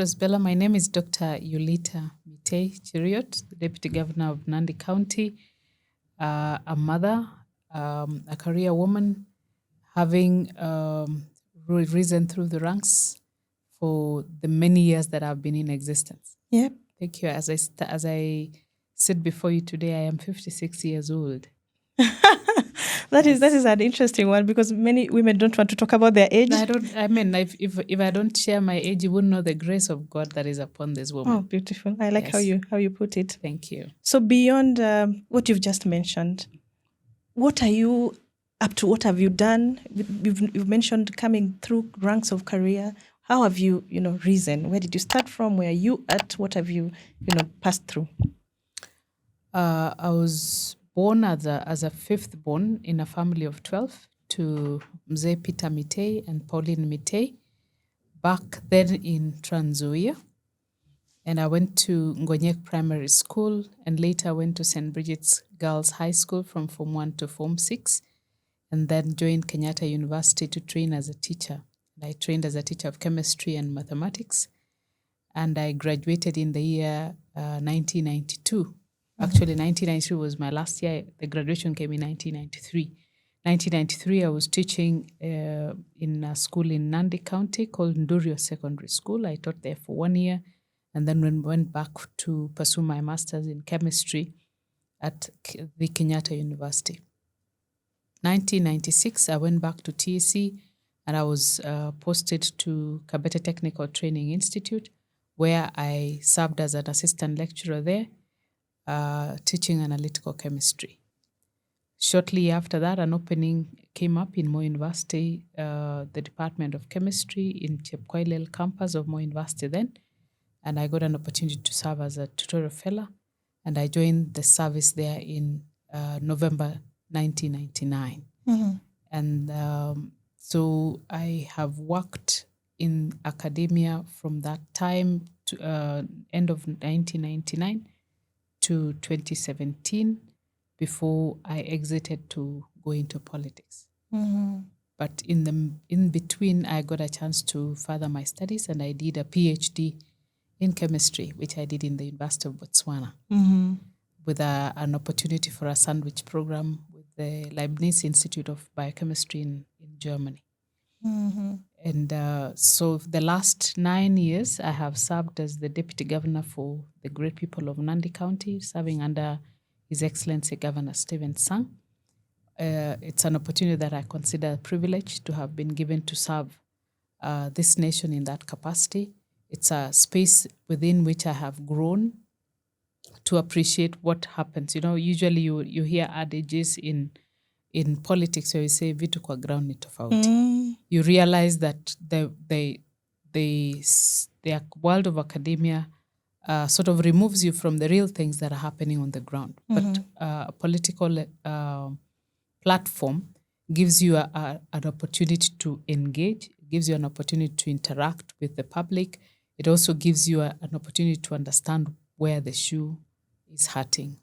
Bella, my name is Dr. Yulita Mitei, the Deputy Governor of Nandi County, a mother, a career woman, having risen through the ranks for the many years that I've been in existence. Yep. Thank you. As I sit before you today, I am 56 years old. That is an interesting one because many women don't want to talk about their age. If I don't share my age, you wouldn't know the grace of God that is upon this woman. Oh, beautiful. I like how you put it. Thank you. So beyond what you've just mentioned, what are you up to? What have you done? You've mentioned coming through ranks of career. How have you, risen? Where did you start from? Where are you at? What have you, passed through? I was born as a fifth born in a family of 12 to Mzee Peter Mitei and Pauline Mitei, back then in Trans Nzoia. And I went to Ngonyek Primary School and later went to St. Bridget's Girls High School from Form 1 to Form 6, and then joined Kenyatta University to train as a teacher. I trained as a teacher of chemistry and mathematics, and I graduated in the year 1992. Actually, 1992 was my last year. The graduation came in 1993. 1993, I was teaching in a school in Nandi County called Ndurio Secondary School. I taught there for 1 year and then went back to pursue my master's in chemistry at the Kenyatta University. 1996, I went back to TSC and I was posted to Kabete Technical Training Institute, where I served as an assistant lecturer there, teaching analytical chemistry. Shortly after that, an opening came up in Moi University, the Department of Chemistry in Chepkoilel campus of Moi University then, and I got an opportunity to serve as a tutorial fellow, and I joined the service there in November 1999. Mm-hmm. And so I have worked in academia from that time to end of 1999 to 2017 before I exited to go into politics. Mm-hmm. But in between, I got a chance to further my studies, and I did a PhD in chemistry, which I did in the University of Botswana, Mm-hmm. with an opportunity for a sandwich program with the Leibniz Institute of Biochemistry in Germany. Mm-hmm. And so the last 9 years, I have served as the Deputy Governor for the great people of Nandi County, serving under His Excellency Governor Stephen Sang. It's an opportunity that I consider a privilege to have been given to serve this nation in that capacity. It's a space within which I have grown to appreciate what happens. Usually you hear adages in politics where you say vitu kwa ground ni tofauti. You realize that the world of academia sort of removes you from the real things that are happening on the ground. Mm-hmm. But a political platform gives you an opportunity to engage, gives you an opportunity to interact with the public. It also gives you an opportunity to understand where the shoe is hurting.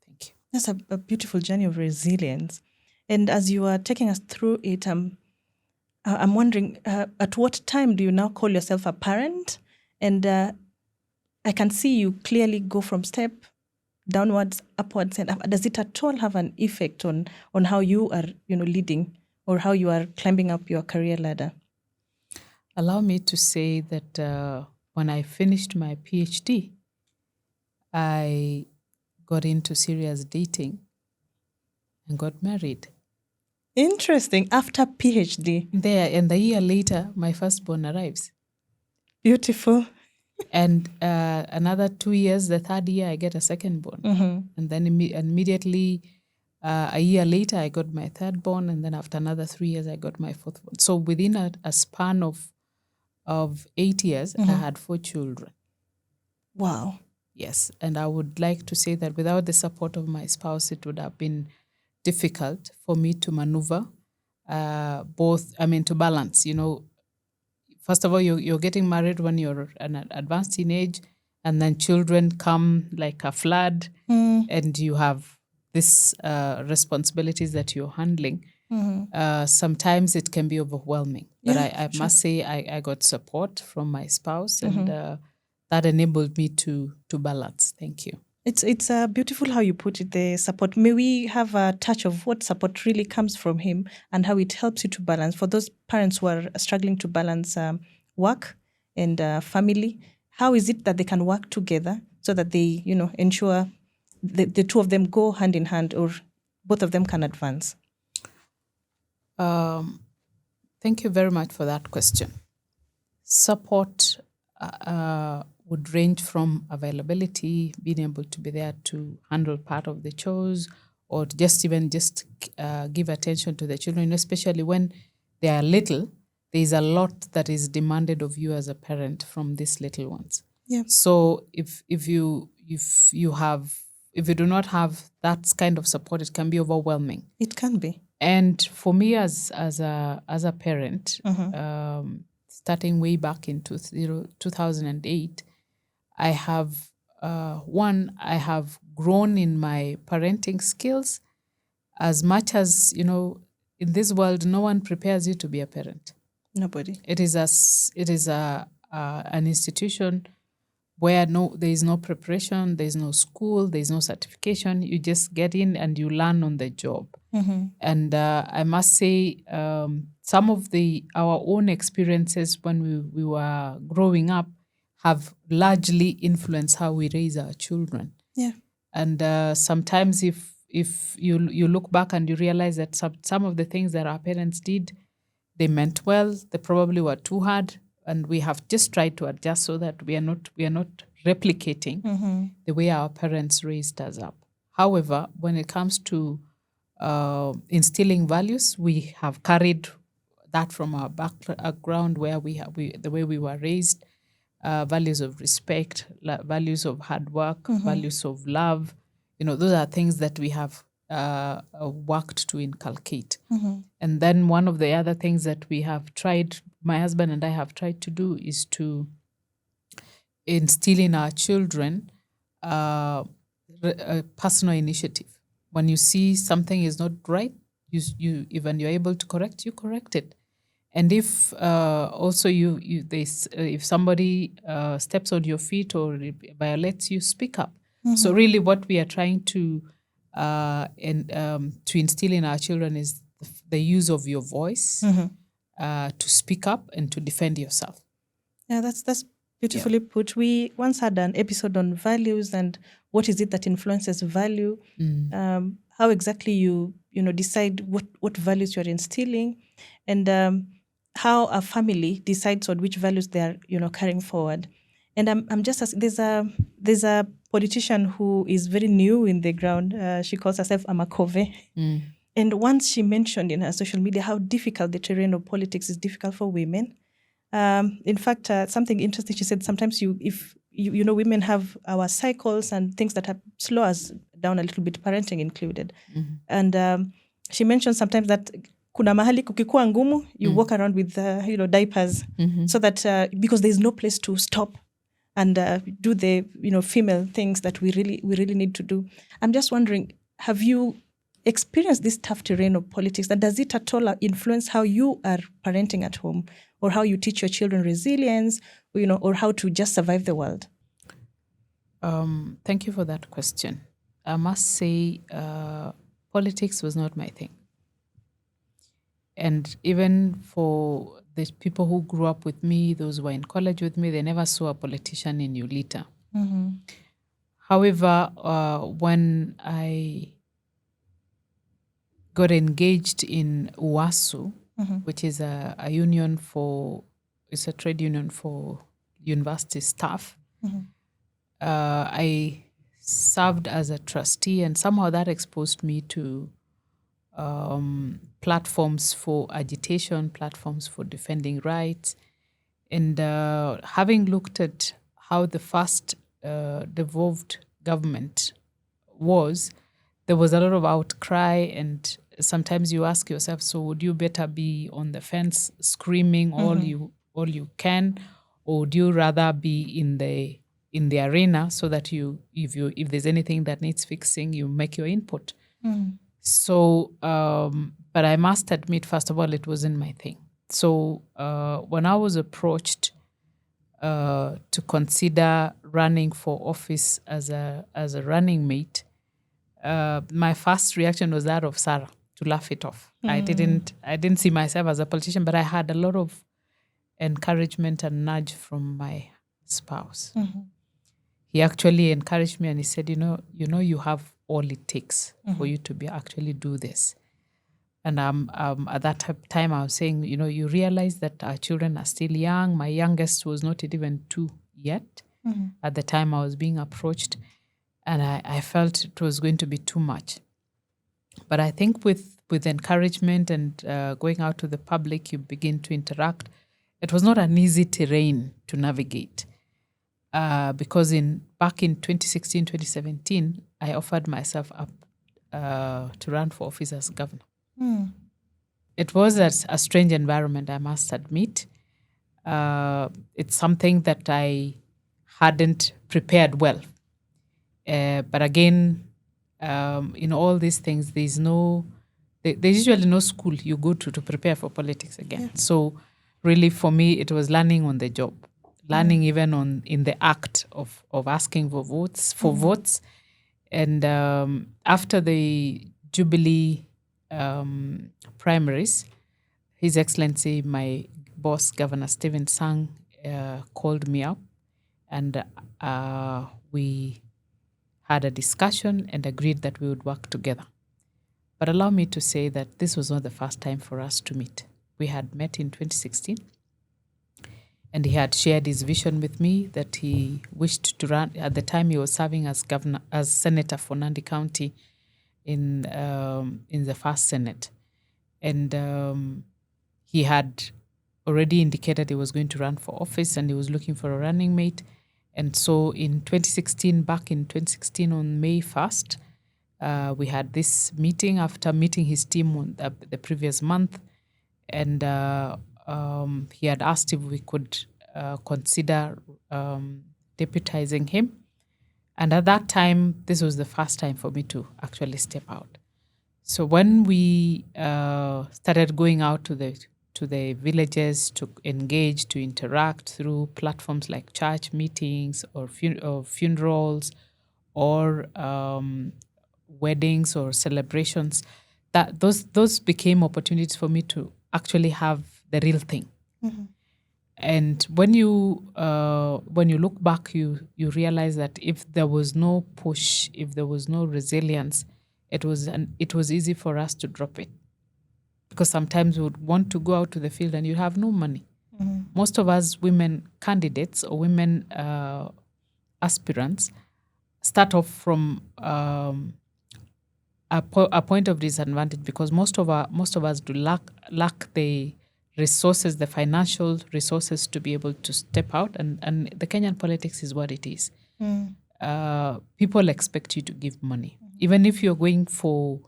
Thank you. That's a beautiful journey of resilience. And as you are taking us through it, I'm wondering, at what time do you now call yourself a parent? And I can see you clearly go from step downwards, upwards, and up. Does it at all have an effect on how you are, leading or how you are climbing up your career ladder? Allow me to say that when I finished my PhD, I got into serious dating and got married. Interesting. After PhD. There, and a year later, my firstborn arrives. Beautiful. And another 2 years, the third year, I get a secondborn. Mm-hmm. And then immediately, a year later, I got my thirdborn. And then after another 3 years, I got my fourthborn. So within a span of 8 years, Mm-hmm. I had 4 children. Wow. Yes. And I would like to say that without the support of my spouse, it would have been difficult for me to maneuver to balance. First of all, you're getting married when you're advanced in age, and then children come like a flood, and you have these responsibilities that you're handling. Sometimes it can be overwhelming. But Yeah, I sure. must say I got support from my spouse, and that enabled me to balance. Thank you. It's beautiful how you put it, the support. May we have a touch of what support really comes from him and how it helps you to balance for those parents who are struggling to balance work and family. How is it that they can work together so that they, ensure the two of them go hand in hand, or both of them can advance? Thank you very much for that question. Support would range from availability, being able to be there to handle part of the chores, or just give attention to the children, especially when they are little. There is a lot that is demanded of you as a parent from these little ones. Yeah. So if you do not have that kind of support, it can be overwhelming. It can be. And for me as a parent, starting way back in 2008, I have I have grown in my parenting skills as much as, in this world, no one prepares you to be a parent. Nobody. It is an institution where there is no preparation, there is no school, there is no certification. You just get in and you learn on the job. And I must say, some of our own experiences when we were growing up have largely influenced how we raise our children. Yeah. And sometimes if you look back and you realize that some of the things that our parents did, they meant well, they probably were too hard, and we have just tried to adjust so that we are not replicating the way our parents raised us up. However, when it comes to instilling values, we have carried that from our background, where the way we were raised, values of respect, values of hard work, values of love. Those are things that we have worked to inculcate. And then one of the other things that we have tried, my husband and I have tried to do, is to instill in our children a personal initiative. When you see something is not right, when you're able to correct, you correct it. And if also if somebody steps on your feet or violates you, speak up. So really, what we are trying to instill in our children is the use of your voice to speak up and to defend yourself. Yeah, that's beautifully put. We once had an episode on values and what is it that influences value. How exactly you decide what values you're instilling, and how a family decides on which values they are carrying forward. And I'm just there's a politician who is very new in the ground. She calls herself Amakove. And once she mentioned in her social media how difficult the terrain of politics is difficult for women. In fact, something interesting she said, sometimes if women have our cycles and things that have slow us down a little bit, parenting included. And she mentioned sometimes that kuna mahali kukikuwa ngumu, you walk around with diapers, so that because there's no place to stop and do the female things that we really need to do. I'm just wondering, have you experienced this tough terrain of politics, and does it at all influence how you are parenting at home, or how you teach your children resilience, or how to just survive the world? Thank you for that question. I must say, politics was not my thing. And even for the people who grew up with me, those who were in college with me, they never saw a politician in Yulita. However, when I got engaged in UASU, which is a union it's a trade union for university staff. I served as a trustee, and somehow that exposed me to platforms for agitation, platforms for defending rights. And having looked at how the first devolved government was, there was a lot of outcry, and sometimes you ask yourself, so would you better be on the fence screaming all you can, or would you rather be in the arena so that if there's anything that needs fixing, you make your input? So But I must admit, first of all, it wasn't my thing. So when I was approached to consider running for office as a running mate, my first reaction was that of Sarah, to laugh it off. I didn't see myself as a politician, but I had a lot of encouragement and nudge from my spouse. He actually encouraged me and he said, you know, you have all it takes for you to actually do this. And at that time, I was saying, you realize that our children are still young. My youngest was not even 2 yet at the time I was being approached. And I felt it was going to be too much. But I think with encouragement and going out to the public, you begin to interact. It was not an easy terrain to navigate because back in 2016, 2017, I offered myself up to run for office as governor. It was a strange environment, I must admit. It's something that I hadn't prepared well. But again, in all these things, there's usually no school you go to prepare for politics again. Yeah. So really for me, it was learning on the job, learning even in the act of asking for votes. And after the Jubilee primaries, His Excellency, my boss, Governor Stephen Sang, called me up and we had a discussion and agreed that we would work together. But allow me to say that this was not the first time for us to meet. We had met in 2016, and he had shared his vision with me that he wished to run. At the time, he was serving as senator for Nandi County in the first Senate, and he had already indicated he was going to run for office, and he was looking for a running mate. And so back in 2016 on May 1st, we had this meeting after meeting his team on the previous month. And he had asked if we could consider deputizing him. And at that time, this was the first time for me to actually step out. So when we started going out to the villages to engage, to interact through platforms like church meetings or funerals or weddings or celebrations, that those became opportunities for me to actually have the real thing. And when you look back, you realize that if there was no push, if there was no resilience, it was easy for us to drop it. Because sometimes we would want to go out to the field and you have no money. Most of us women candidates or women aspirants start off from a point of disadvantage because most of us do lack the resources, the financial resources to be able to step out. And the Kenyan politics is what it is. People expect you to give money, even if you're going for.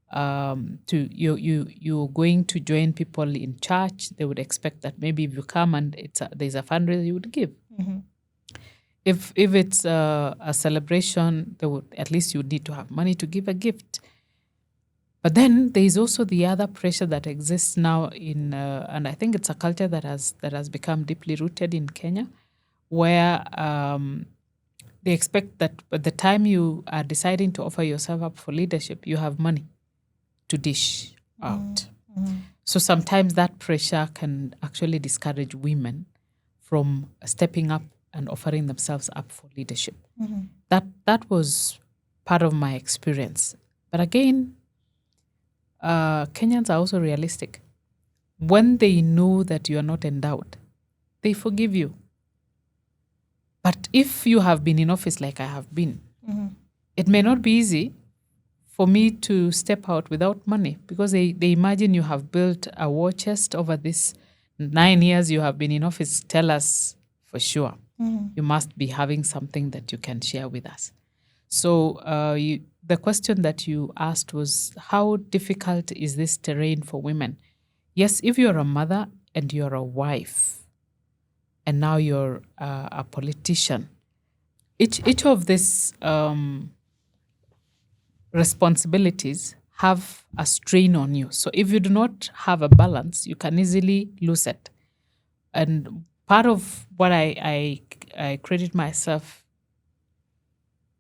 You're going to join people in church, they would expect that maybe if you come and there's a fundraiser, you would give. If it's a celebration, at least you would need to have money to give a gift. But then there is also the other pressure that exists now and I think it's a culture that has become deeply rooted in Kenya, where they expect that by the time you are deciding to offer yourself up for leadership, you have money to dish out. So sometimes that pressure can actually discourage women from stepping up and offering themselves up for leadership. That was part of my experience. But again, Kenyans are also realistic. When they know that you are not endowed, they forgive you. But if you have been in office like I have been, it may not be easy for me to step out without money because they imagine you have built a war chest over this 9 years you have been in office. Tell us for sure. You must be having something that you can share with us. So the question that you asked was, how difficult is this terrain for women? Yes, if you're a mother and you're a wife and now you're a politician, each of these responsibilities have a strain on you. So if you do not have a balance, you can easily lose it. And part of what I credit myself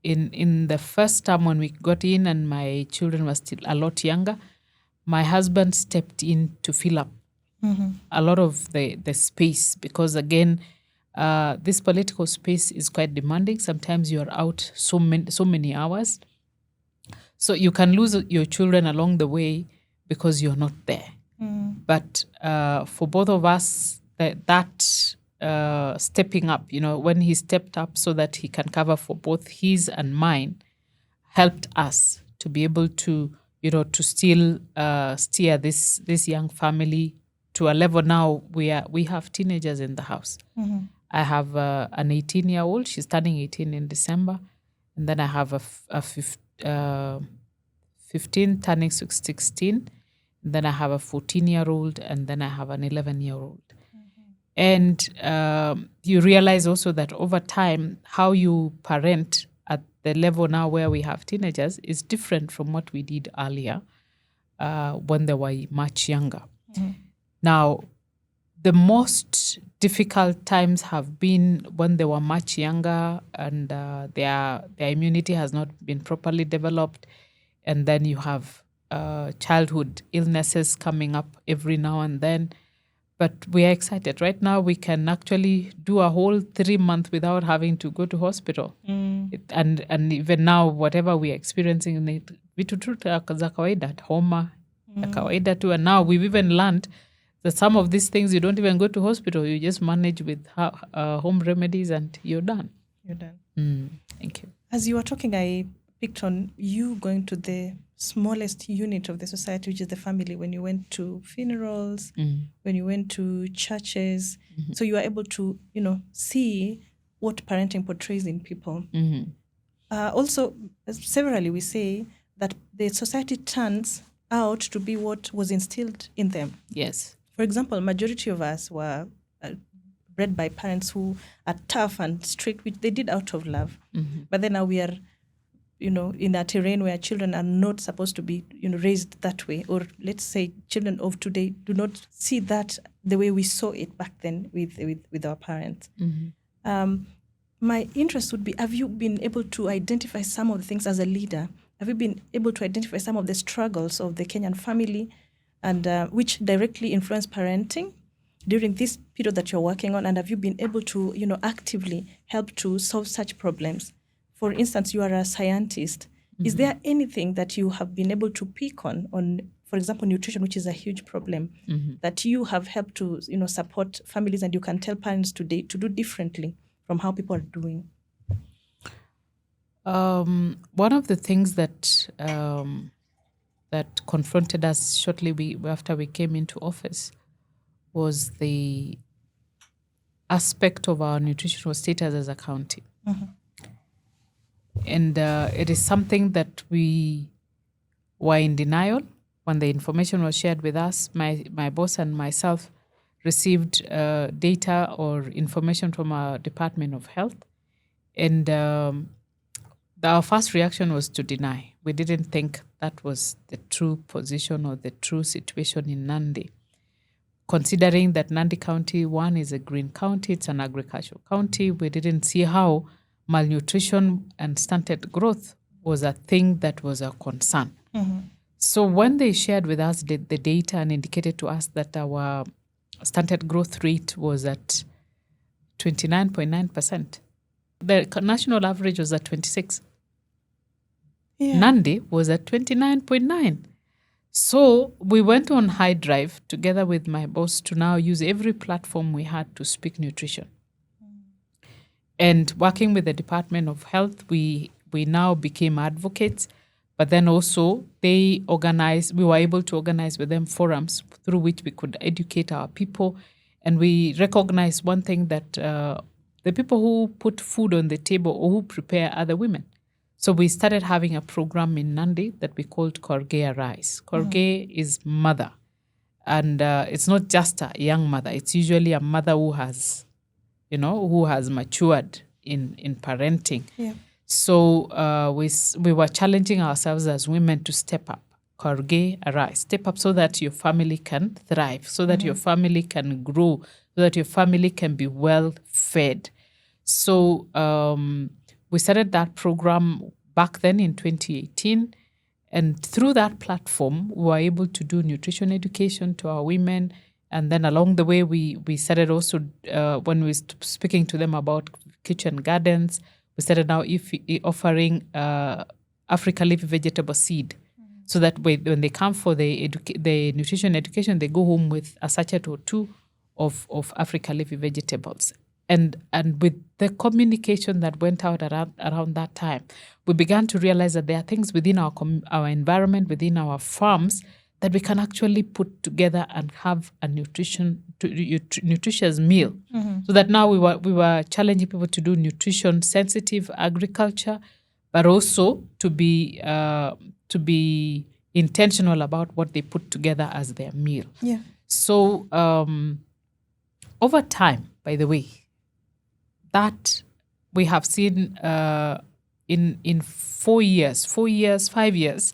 in the first time when we got in and my children were still a lot younger, my husband stepped in to fill up a lot of the space, because again, this political space is quite demanding. Sometimes you are out so many hours, so you can lose your children along the way because you're not there. But for both of us, that stepping up, when he stepped up so that he can cover for both his and mine, helped us to be able to, to still steer this young family to a level now where we have teenagers in the house. I have an 18-year-old. She's turning 18 in December. And then I have a 15 turning 16. And then I have a 14-year-old. And then I have an 11-year-old. And you realize also that over time, how you parent at the level now where we have teenagers is different from what we did earlier when they were much younger. Now, the most difficult times have been when they were much younger and their immunity has not been properly developed. And then you have childhood illnesses coming up every now and then. But we are excited. Right now, we can actually do a whole 3 months without having to go to hospital. And even now, whatever we are experiencing, vitu tu za kawaida, homa, ya kawaida tu. And now we've even learned that some of these things, you don't even go to hospital. You just manage with home remedies and you're done. You're done. Thank you. As you were talking, I picked on you going to the smallest unit of the society, which is the family, when you went to funerals, when you went to churches. So you are able to, see what parenting portrays in people. Also, severally, we say that the society turns out to be what was instilled in them. Yes. For example, majority of us were bred by parents who are tough and strict, which they did out of love. But then now we are, in a terrain where children are not supposed to be, raised that way. Or let's say children of today do not see that the way we saw it back then with our parents. My interest would be, have you been able to identify some of the things as a leader? Have you been able to identify some of the struggles of the Kenyan family and which directly influence parenting during this period that you're working on? And have you been able to, actively help to solve such problems? For instance, you are a scientist. Is there anything that you have been able to pick on, for example, nutrition, which is a huge problem, that you have helped to, support families and you can tell parents today to do differently from how people are doing? One of the things that that confronted us shortly after we came into office was the aspect of our nutritional status as a county. And it is something that we were in denial when the information was shared with us. My boss and myself received data or information from our Department of Health. And our first reaction was to deny. We didn't think that was the true position or the true situation in Nandi. Considering that Nandi County, one, is a green county, it's an agricultural county, we didn't see how malnutrition and stunted growth was a thing that was a concern. So when they shared with us the data and indicated to us that our stunted growth rate was at 29.9%, the national average was at 26. Nandi was at 29.9. So we went on high drive together with my boss to now use every platform we had to speak nutrition. And working with the Department of Health, we now became advocates, but then also we were able to organize with them forums through which we could educate our people. And we recognized one thing, that the people who put food on the table or who prepare are the women. So we started having a program in Nandi that we called Korge Arise. Korge is mother. And it's not just a young mother. It's usually a mother who has matured in parenting. So we were challenging ourselves as women to step up Korge, Arise. Step up so that your family can thrive, so that your family can grow, so that your family can be well fed. So we started that program back then in 2018. And through that platform, we were able to do nutrition education to our women. And then along the way, we started also, when we were speaking to them about kitchen gardens, we started now offering Africa leafy vegetable seed. So that when they come for the nutrition education, they go home with a sachet or two of Africa leafy vegetables. And with the communication that went out around that time, we began to realize that there are things within our environment, within our farms, that we can actually put together and have a nutritious meal. So that now we were challenging people to do nutrition sensitive agriculture, but also to be intentional about what they put together as their meal. Yeah. So over time, by the way, that we have seen in 4 years, 5 years,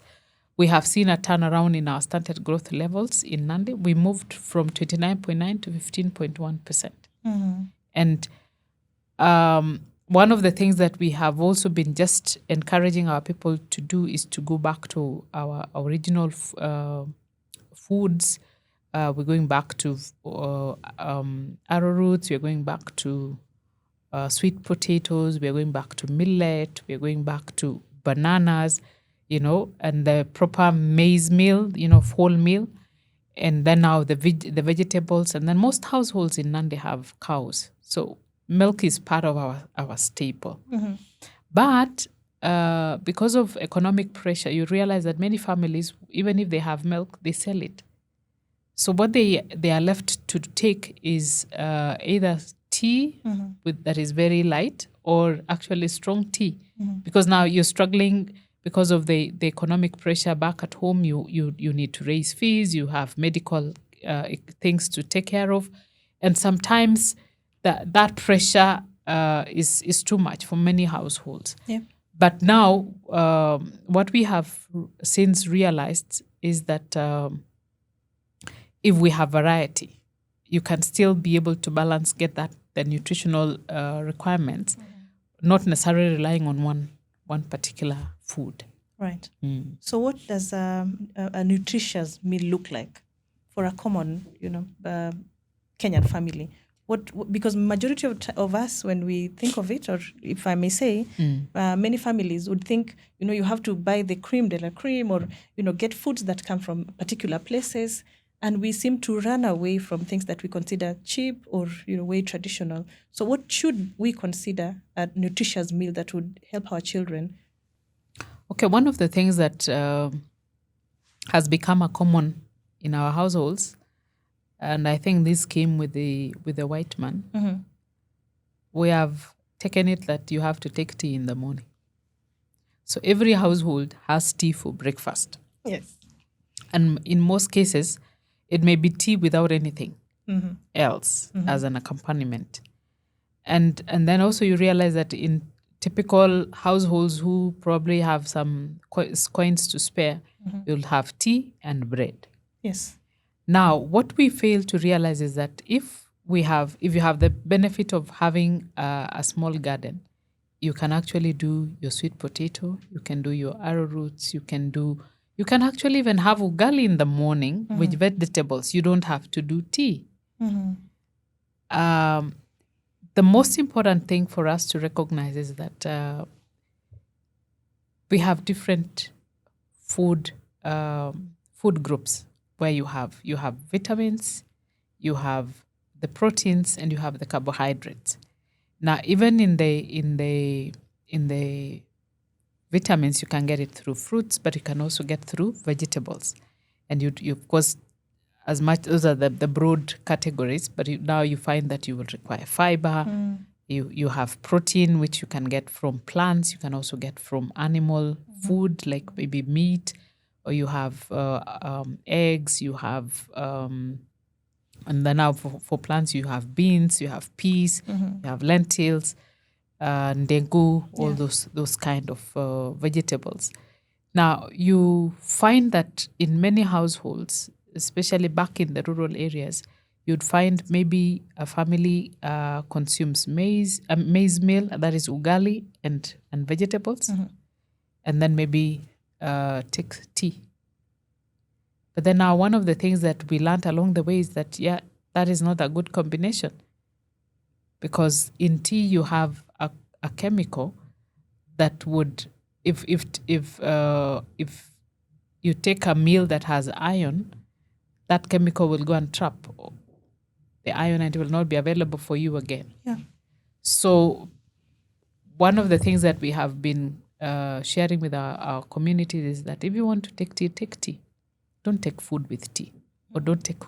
we have seen a turnaround in our stunted growth levels in Nandi. We moved from 29.9 to 15.1%. And one of the things that we have also been just encouraging our people to do is to go back to our original foods. We're going back to arrowroots. We're going back to sweet potatoes. We're going back to millet. We're going back to bananas, and the proper maize meal, whole meal. And then now the vegetables. And then most households in Nandi have cows. So milk is part of our staple. But because of economic pressure, you realize that many families, even if they have milk, they sell it. So what they are left to take is either tea that is very light, or actually strong tea, because now you're struggling because of the economic pressure back at home. You need to raise fees. You have medical things to take care of, and sometimes that pressure is too much for many households. Yeah. But now what we have since realized is that if we have variety, you can still be able to get the nutritional requirements, not necessarily relying on one particular food. Right. So what does a nutritious meal look like for a common, Kenyan family? Because majority of us, when we think of it, or if I may say, many families would think, you have to buy the creme de la creme, or, get foods that come from particular places. And we seem to run away from things that we consider cheap or, way traditional. So what should we consider a nutritious meal that would help our children? Okay, one of the things that has become a common in our households, and I think this came with the white man, we have taken it that you have to take tea in the morning. So every household has tea for breakfast. Yes. And in most cases, it may be tea without anything else as an accompaniment. And then also you realize that in typical households who probably have some coins to spare, you'll have tea and bread. Yes. Now, what we fail to realize is that if you have the benefit of having a small garden, you can actually do your sweet potato, you can do your arrowroots, you can actually even have ugali in the morning with vegetables. You don't have to do tea. The most important thing for us to recognize is that we have different food groups where you have vitamins, you have the proteins, and you have the carbohydrates. Now, even in the vitamins, you can get it through fruits, but you can also get through vegetables. And you of course, as much, those are the broad categories, but now you find that you will require fiber. You have protein, which you can get from plants. You can also get from animal food, like maybe meat, or you have eggs, you have, and then now for plants, you have beans, you have peas, you have lentils, ndengu, all those kind of vegetables. Now, you find that in many households, especially back in the rural areas, you'd find maybe a family consumes maize meal, that is ugali and vegetables, and then maybe takes tea. But then now one of the things that we learned along the way is that, that is not a good combination. Because in tea you have a chemical that would, if you take a meal that has iron, that chemical will go and trap the iron and it will not be available for you again. Yeah. So one of the things that we have been sharing with our community is that if you want to take tea, take tea. Don't take food with tea, or don't take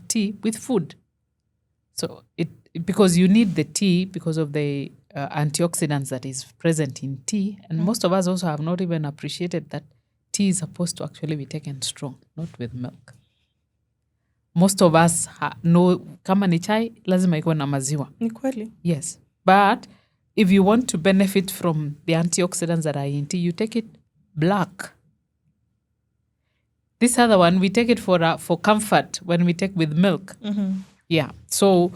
tea with food. So because you need the tea because of the antioxidants that is present in tea. And most of us also have not even appreciated that tea is supposed to actually be taken strong, not with milk. Most of us know kama ni chai lazima iko na maziwa. Ni kweli. Yes. But if you want to benefit from the antioxidants that are in tea, you take it black. This other one, we take it for comfort when we take with milk. Yeah. So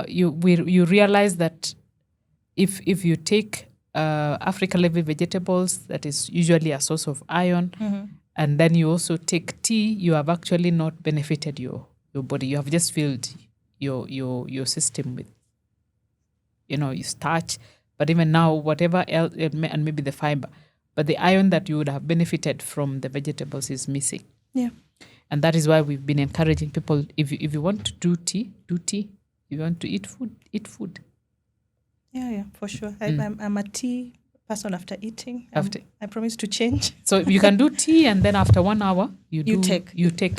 you realize that if you take Africa level vegetables, that is usually a source of iron, and then you also take tea, you have actually not benefited your body. You have just filled your system with, your starch. But even now, whatever else, and maybe the fiber, but the iron that you would have benefited from the vegetables is missing. Yeah. And that is why we've been encouraging people, if you want to do tea, do tea. If you want to eat food, eat food. Yeah, for sure. I'm a tea person after eating. I promise to change. So you can do tea, and then after 1 hour, you take.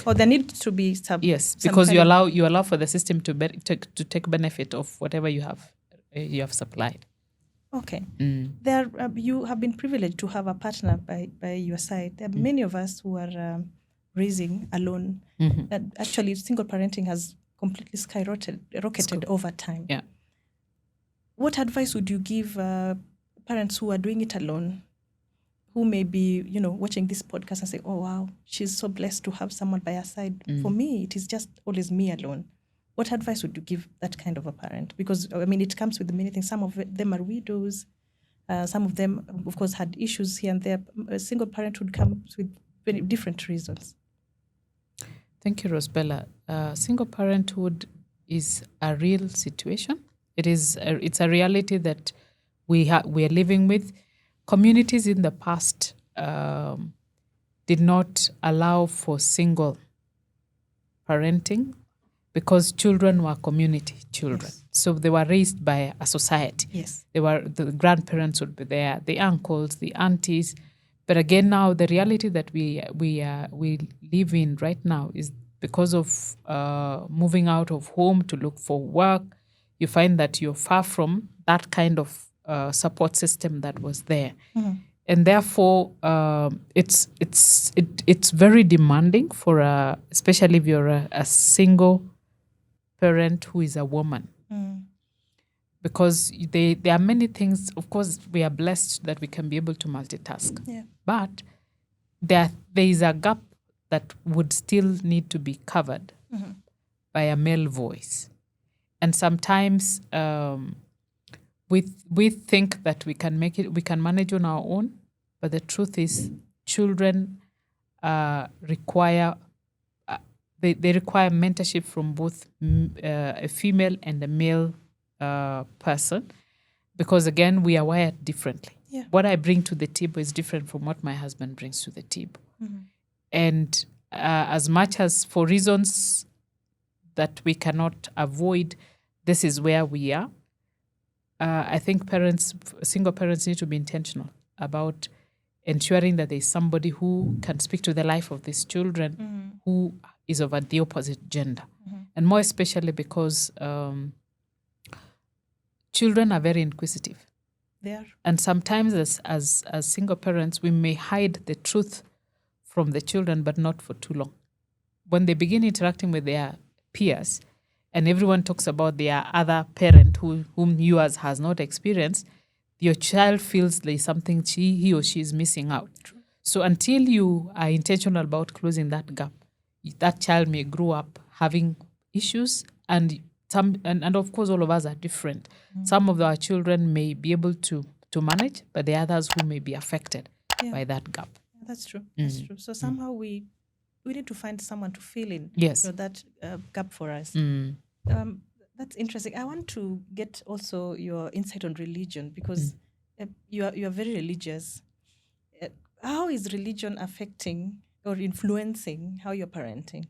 Or there needs to be some. Yes, because you allow for the system to take benefit of whatever you have supplied. Okay. You have been privileged to have a partner by your side. There are many of us who are raising alone. And actually, single parenting has completely rocketed over time. Yeah. What advice would you give parents who are doing it alone, who may be, watching this podcast and say, oh, wow, she's so blessed to have someone by her side. For me, it is just always me alone. What advice would you give that kind of a parent? Because, it comes with many things. Some of them are widows. Some of them, of course, had issues here and there. A single parenthood comes with very different reasons. Thank you, Rosbella. Single parenthood is a real situation. It's a reality that we are living with. Communities in the past did not allow for single parenting because children were community children. Yes. So they were raised by a society. Yes. The grandparents would be there, the uncles, the aunties. But again, now the reality that we live in right now is because of moving out of home to look for work. You find that you're far from that kind of support system that was there, and therefore it's very demanding for especially if you're a single parent who is a woman, because there are many things. Of course, we are blessed that we can be able to multitask, but there is a gap that would still need to be covered by a male voice. And sometimes we think that we can manage on our own, but the truth is children require they require mentorship from both a female and a male person, because again, we are wired differently. Yeah. What I bring to the table is different from what my husband brings to the table. And as much as for reasons that we cannot avoid, this is where we are. I think single parents need to be intentional about ensuring that there's somebody who can speak to the life of these children who is of the opposite gender. And more especially because children are very inquisitive. They are. And sometimes as single parents, we may hide the truth from the children, but not for too long. When they begin interacting with their peers, and everyone talks about their other parent whom yours has not experienced, your child feels there's something he or she is missing out. True. So until you are intentional about closing that gap, that child may grow up having issues, and and of course all of us are different. Some of our children may be able to manage, but the others who may be affected by that gap. That's true. That's true. So somehow we need to find someone to fill in Yes. that gap for us. That's interesting. I want to get also your insight on religion, because you are very religious. How is religion affecting or influencing how you're parenting?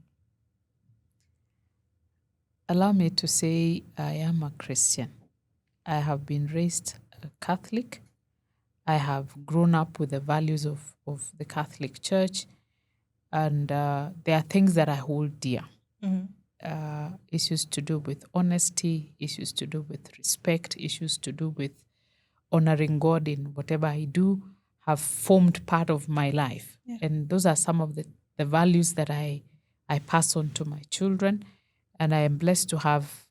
Allow me to say I am a Christian. I have been raised a Catholic. I have grown up with the values of the Catholic Church, and there are things that I hold dear. Issues to do with honesty, issues to do with respect, issues to do with honoring God in whatever I do have formed part of my life. Yeah. And those are some of the values that I pass on to my children. And I am blessed to have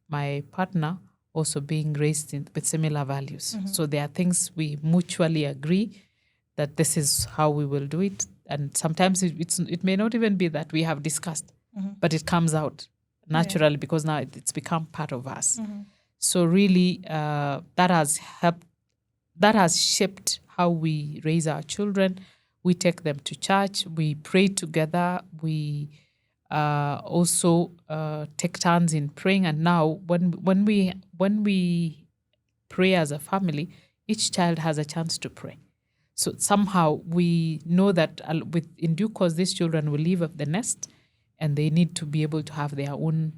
my partner also being raised with similar values. So there are things we mutually agree that this is how we will do it. And sometimes it may not even be that we have discussed, but it comes out naturally because now it's become part of us. So really, that has helped. That has shaped how we raise our children. We take them to church. We pray together. We also take turns in praying. And now, when we pray as a family, each child has a chance to pray. So somehow we know that in due course, these children will leave the nest, and they need to be able to have their own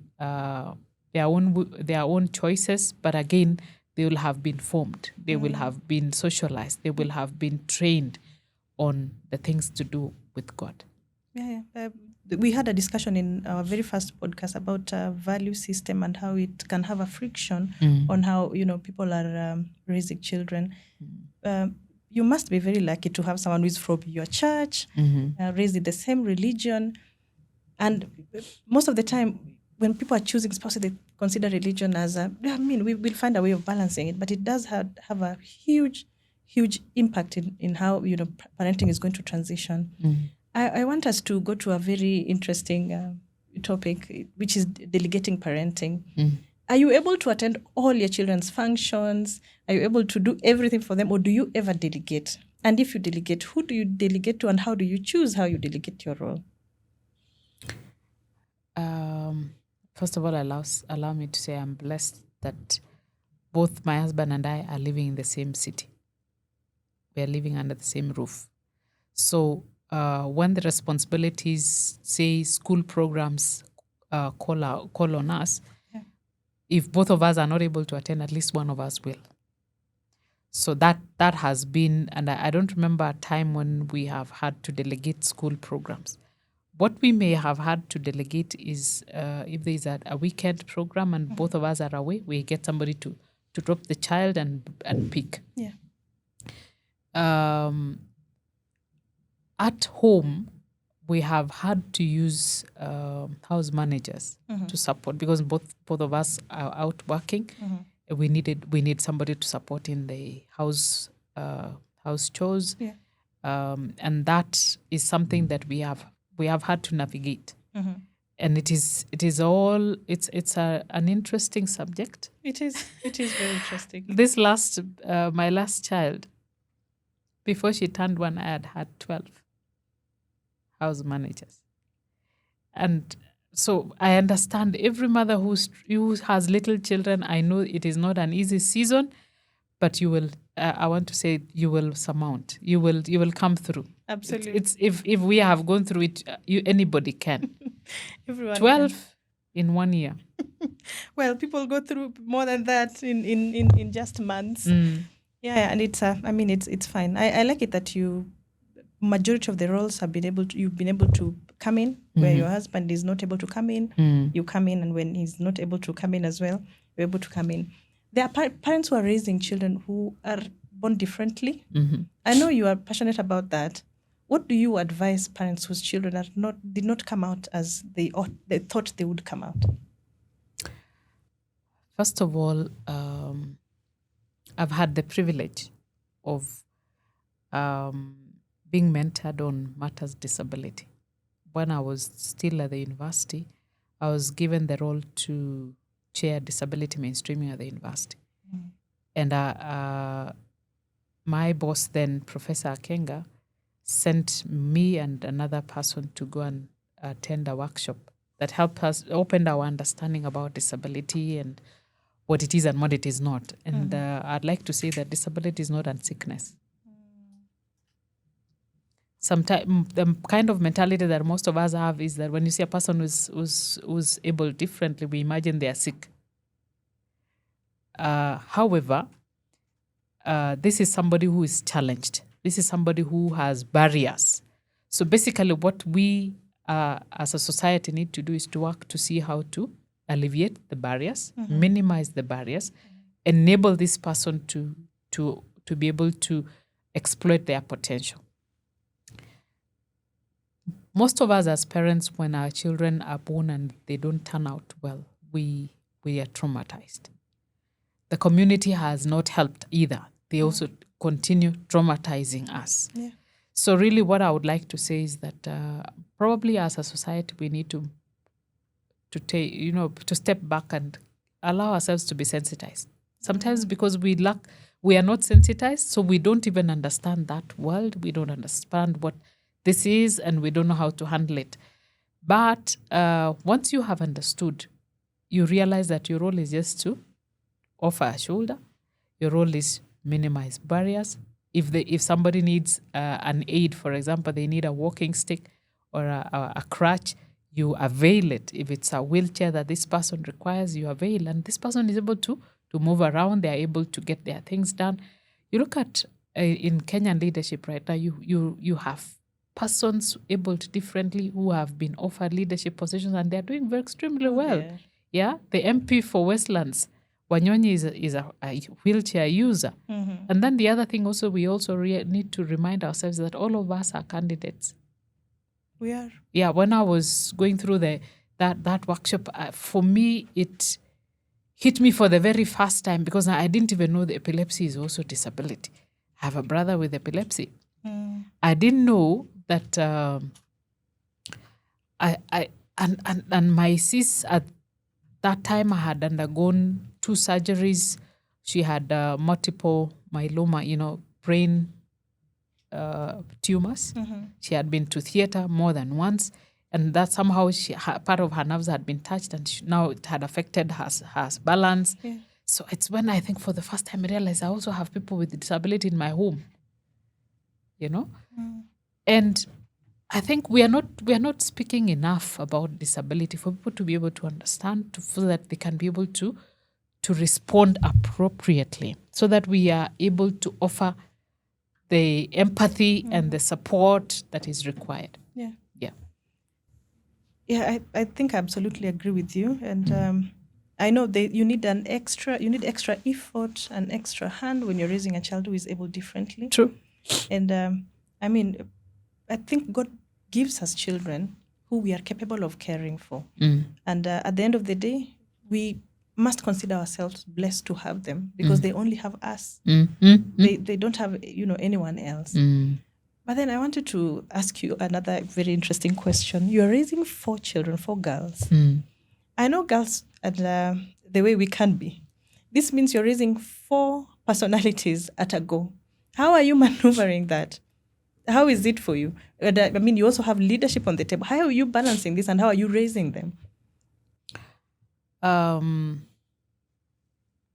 choices. But again, they will have been formed. They will have been socialized. They will have been trained on the things to do with God. We had a discussion in our very first podcast about value system and how it can have a friction on how people are raising children. You must be very lucky to have someone who is from your church, raised in the same religion, and most of the time when people are choosing spouses, they consider religion as we will find a way of balancing it, but it does have a huge impact in how parenting is going to transition. I want us to go to a very interesting topic, which is delegating parenting. Are you able to attend all your children's functions? Are you able to do everything for them, or do you ever delegate? And if you delegate, who do you delegate to, and how do you choose how you delegate your role? First of all, allow me to say I'm blessed that both my husband and I are living in the same city. We are living under the same roof. So when the responsibilities, say school programs, call on us, if both of us are not able to attend, at least one of us will. So that has been, and I don't remember a time when we have had to delegate school programs. What we may have had to delegate is if there is a weekend program and both of us are away, we get somebody to drop the child and pick. Yeah. At home, we have had to use house managers to support, because both of us are out working. We need somebody to support in the house chores, and that is something that we have had to navigate. And it's an interesting subject. It is very interesting. This my last child, before she turned one, I had 12 house managers. And so I understand every mother who has little children. I know it is not an easy season, but you will, I want to say, you will surmount. You will come through. Absolutely. It's if we have gone through it, anybody can. Everyone 12 can. in 1 year. Well, people go through more than that in just months. Yeah, and it's it's fine. I like it that majority of the roles you've been able to come in where your husband is not able to come in. You come in, and when he's not able to come in as well, you're able to come in. There are parents who are raising children who are born differently. I know you are passionate about that. What do you advise parents whose children did not come out as they thought they would come out? First of all, I've had the privilege of being mentored on matters disability. When I was still at the university, I was given the role to chair disability mainstreaming at the university. And my boss then, Professor Akenga, sent me and another person to go and attend a workshop that helped us open our understanding about disability and what it is and what it is not. And I'd like to say that disability is not a sickness. Sometimes the kind of mentality that most of us have is that when you see a person who's able differently, we imagine they are sick. However, this is somebody who is challenged. This is somebody who has barriers. So basically what we as a society need to do is to work to see how to alleviate the barriers, minimize the barriers, enable this person to be able to exploit their potential. Most of us as parents, when our children are born and they don't turn out well, we are traumatized. The community has not helped either. They also continue traumatizing us. Yeah. So really what I would like to say is that probably as a society, we need to step back and allow ourselves to be sensitized. Sometimes because we are not sensitized, so we don't even understand that world. We don't understand what this is, and we don't know how to handle it. But once you have understood, you realize that your role is just to offer a shoulder. Your role is minimize barriers. If somebody needs an aid, for example, they need a walking stick or a crutch, you avail it. If it's a wheelchair that this person requires, you avail, and this person is able to move around. They are able to get their things done. You look at in Kenyan leadership right now, you have persons abled differently who have been offered leadership positions, and they're doing very extremely well. Yeah, the MP for Westlands, Wanyonyi, is a wheelchair user. And then the other thing also, we also need to remind ourselves that all of us are candidates. We are. Yeah, when I was going through that workshop, for me, it hit me for the very first time because I didn't even know that epilepsy is also disability. I have a brother with epilepsy. I didn't know that and my sis at that time had undergone 2 surgeries. She had multiple myeloma, brain tumors. She had been to theater more than once, and that somehow part of her nerves had been touched, and now it had affected her balance. Yeah. So it's when I think for the first time I realized I also have people with disability in my home. And I think we are not speaking enough about disability for people to be able to understand, so that they can be able to respond appropriately, so that we are able to offer the empathy and the support that is required. Yeah. Yeah. Yeah, I think I absolutely agree with you. And I know you need extra effort, an extra hand when you're raising a child who is able differently. True. And I think God gives us children who we are capable of caring for. And at the end of the day, we must consider ourselves blessed to have them, because they only have us. They don't have anyone else. But then I wanted to ask you another very interesting question. You're raising 4 children, 4 girls. I know girls and the way we can be. This means you're raising 4 personalities at a go. How are you maneuvering that? How is it for you? I mean, you also have leadership on the table. How are you balancing this, and how are you raising them?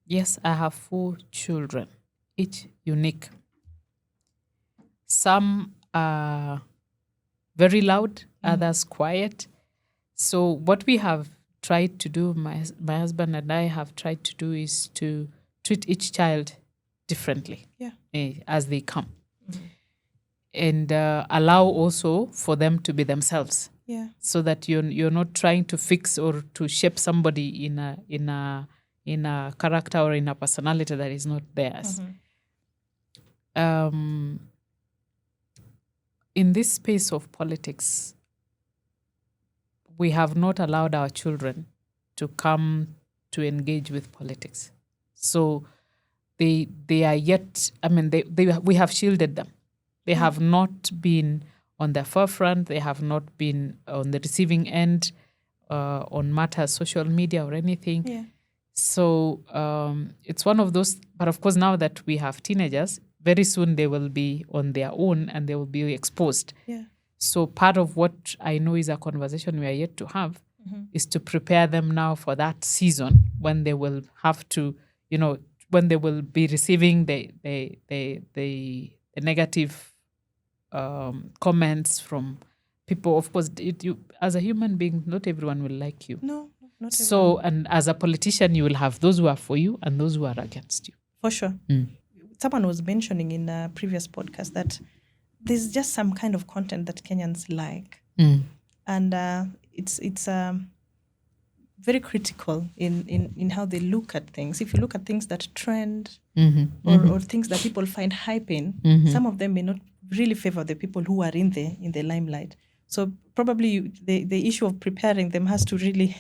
Yes, I have 4 children, each unique. Some are very loud, others quiet. So what we have tried to do, my husband and I have tried to do, is to treat each child differently as they come. And allow also for them to be themselves. Yeah. So that you're not trying to fix or to shape somebody in a character or in a personality that is not theirs. In this space of politics, we have not allowed our children to come to engage with politics. So they are yet, we have shielded them. They have not been on the forefront. They have not been on the receiving end on matters, social media or anything. Yeah. So it's one of those. But of course, now that we have teenagers, very soon they will be on their own and they will be exposed. Yeah. So part of what I know is a conversation we are yet to have is to prepare them now for that season when they will have to, when they will be receiving the negative comments from people. Of course, you as a human being, not everyone will like you. No, not So, and as a politician, you will have those who are for you and those who are against you. for sure. Someone was mentioning in a previous podcast that there's just some kind of content that Kenyans like, and it's very critical in how they look at things. If you look at things that trend or things that people find hype in, some of them may not really favor the people who are in the limelight. So probably the issue of preparing them has to really,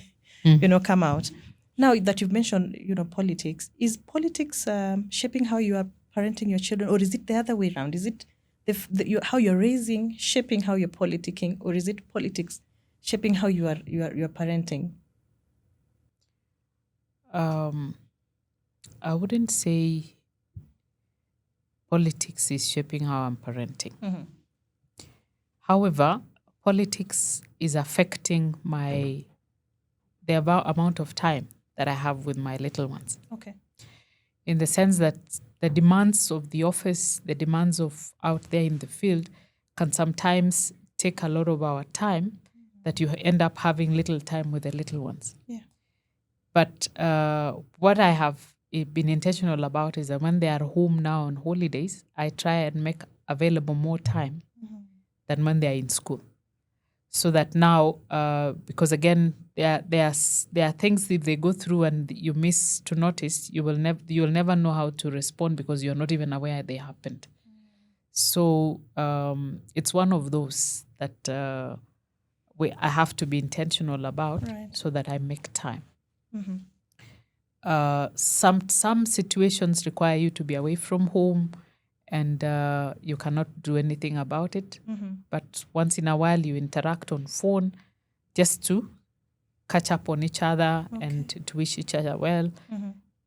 come out. Now that you've mentioned, politics, is politics shaping how you are parenting your children, or is it the other way around? Is it how you're raising shaping how you're politicking, or is it politics shaping how you're parenting? I wouldn't say politics is shaping how I'm parenting. However, politics is affecting the amount of time that I have with my little ones. Okay. In the sense that the demands of the office, the demands of out there in the field can sometimes take a lot of our time that you end up having little time with the little ones. Yeah. But what I have been intentional about is that when they are home now on holidays, I try and make available more time than when they are in school. So that now, because again, there are things that they go through and you miss to notice, you'll never know how to respond because you're not even aware they happened. So it's one of those that I have to be intentional about, so that I make time. Some situations require you to be away from home and you cannot do anything about it. But once in a while you interact on phone just to catch up on each other and to wish each other well.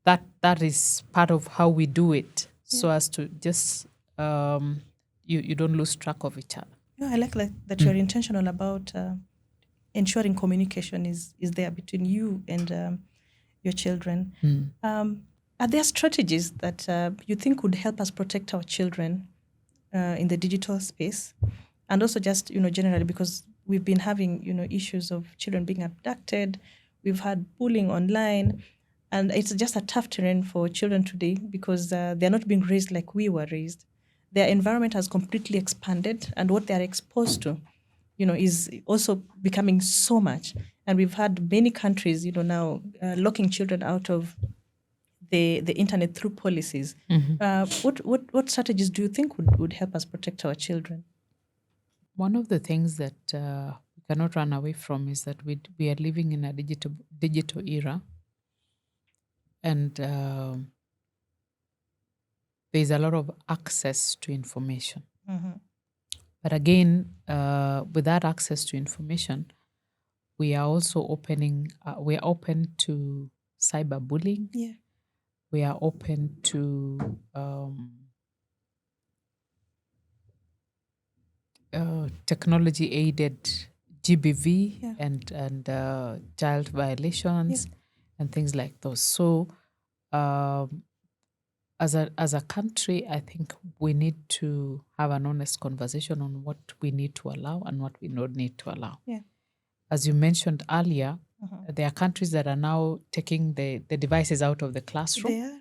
That is part of how we do it, so as to just you don't lose track of each other. Yeah, I like that you're intentional about ensuring communication is there between you and your children. Are there strategies that you think would help us protect our children in the digital space? And also just, generally, because we've been having, issues of children being abducted. We've had bullying online. And it's just a tough terrain for children today because they're not being raised like we were raised. Their environment has completely expanded, and what they're exposed to, is also becoming so much. And we've had many countries, now locking children out of the internet through policies. What strategies do you think would help us protect our children? One of the things that we cannot run away from is that we are living in a digital era, and there's a lot of access to information. But again, with that access to information, we are also we are open to cyberbullying. Yeah. We are open to technology-aided GBV and child violations and things like those. So, as a country, I think we need to have an honest conversation on what we need to allow and what we don't need to allow. Yeah. As you mentioned earlier, there are countries that are now taking the devices out of the classroom. They are.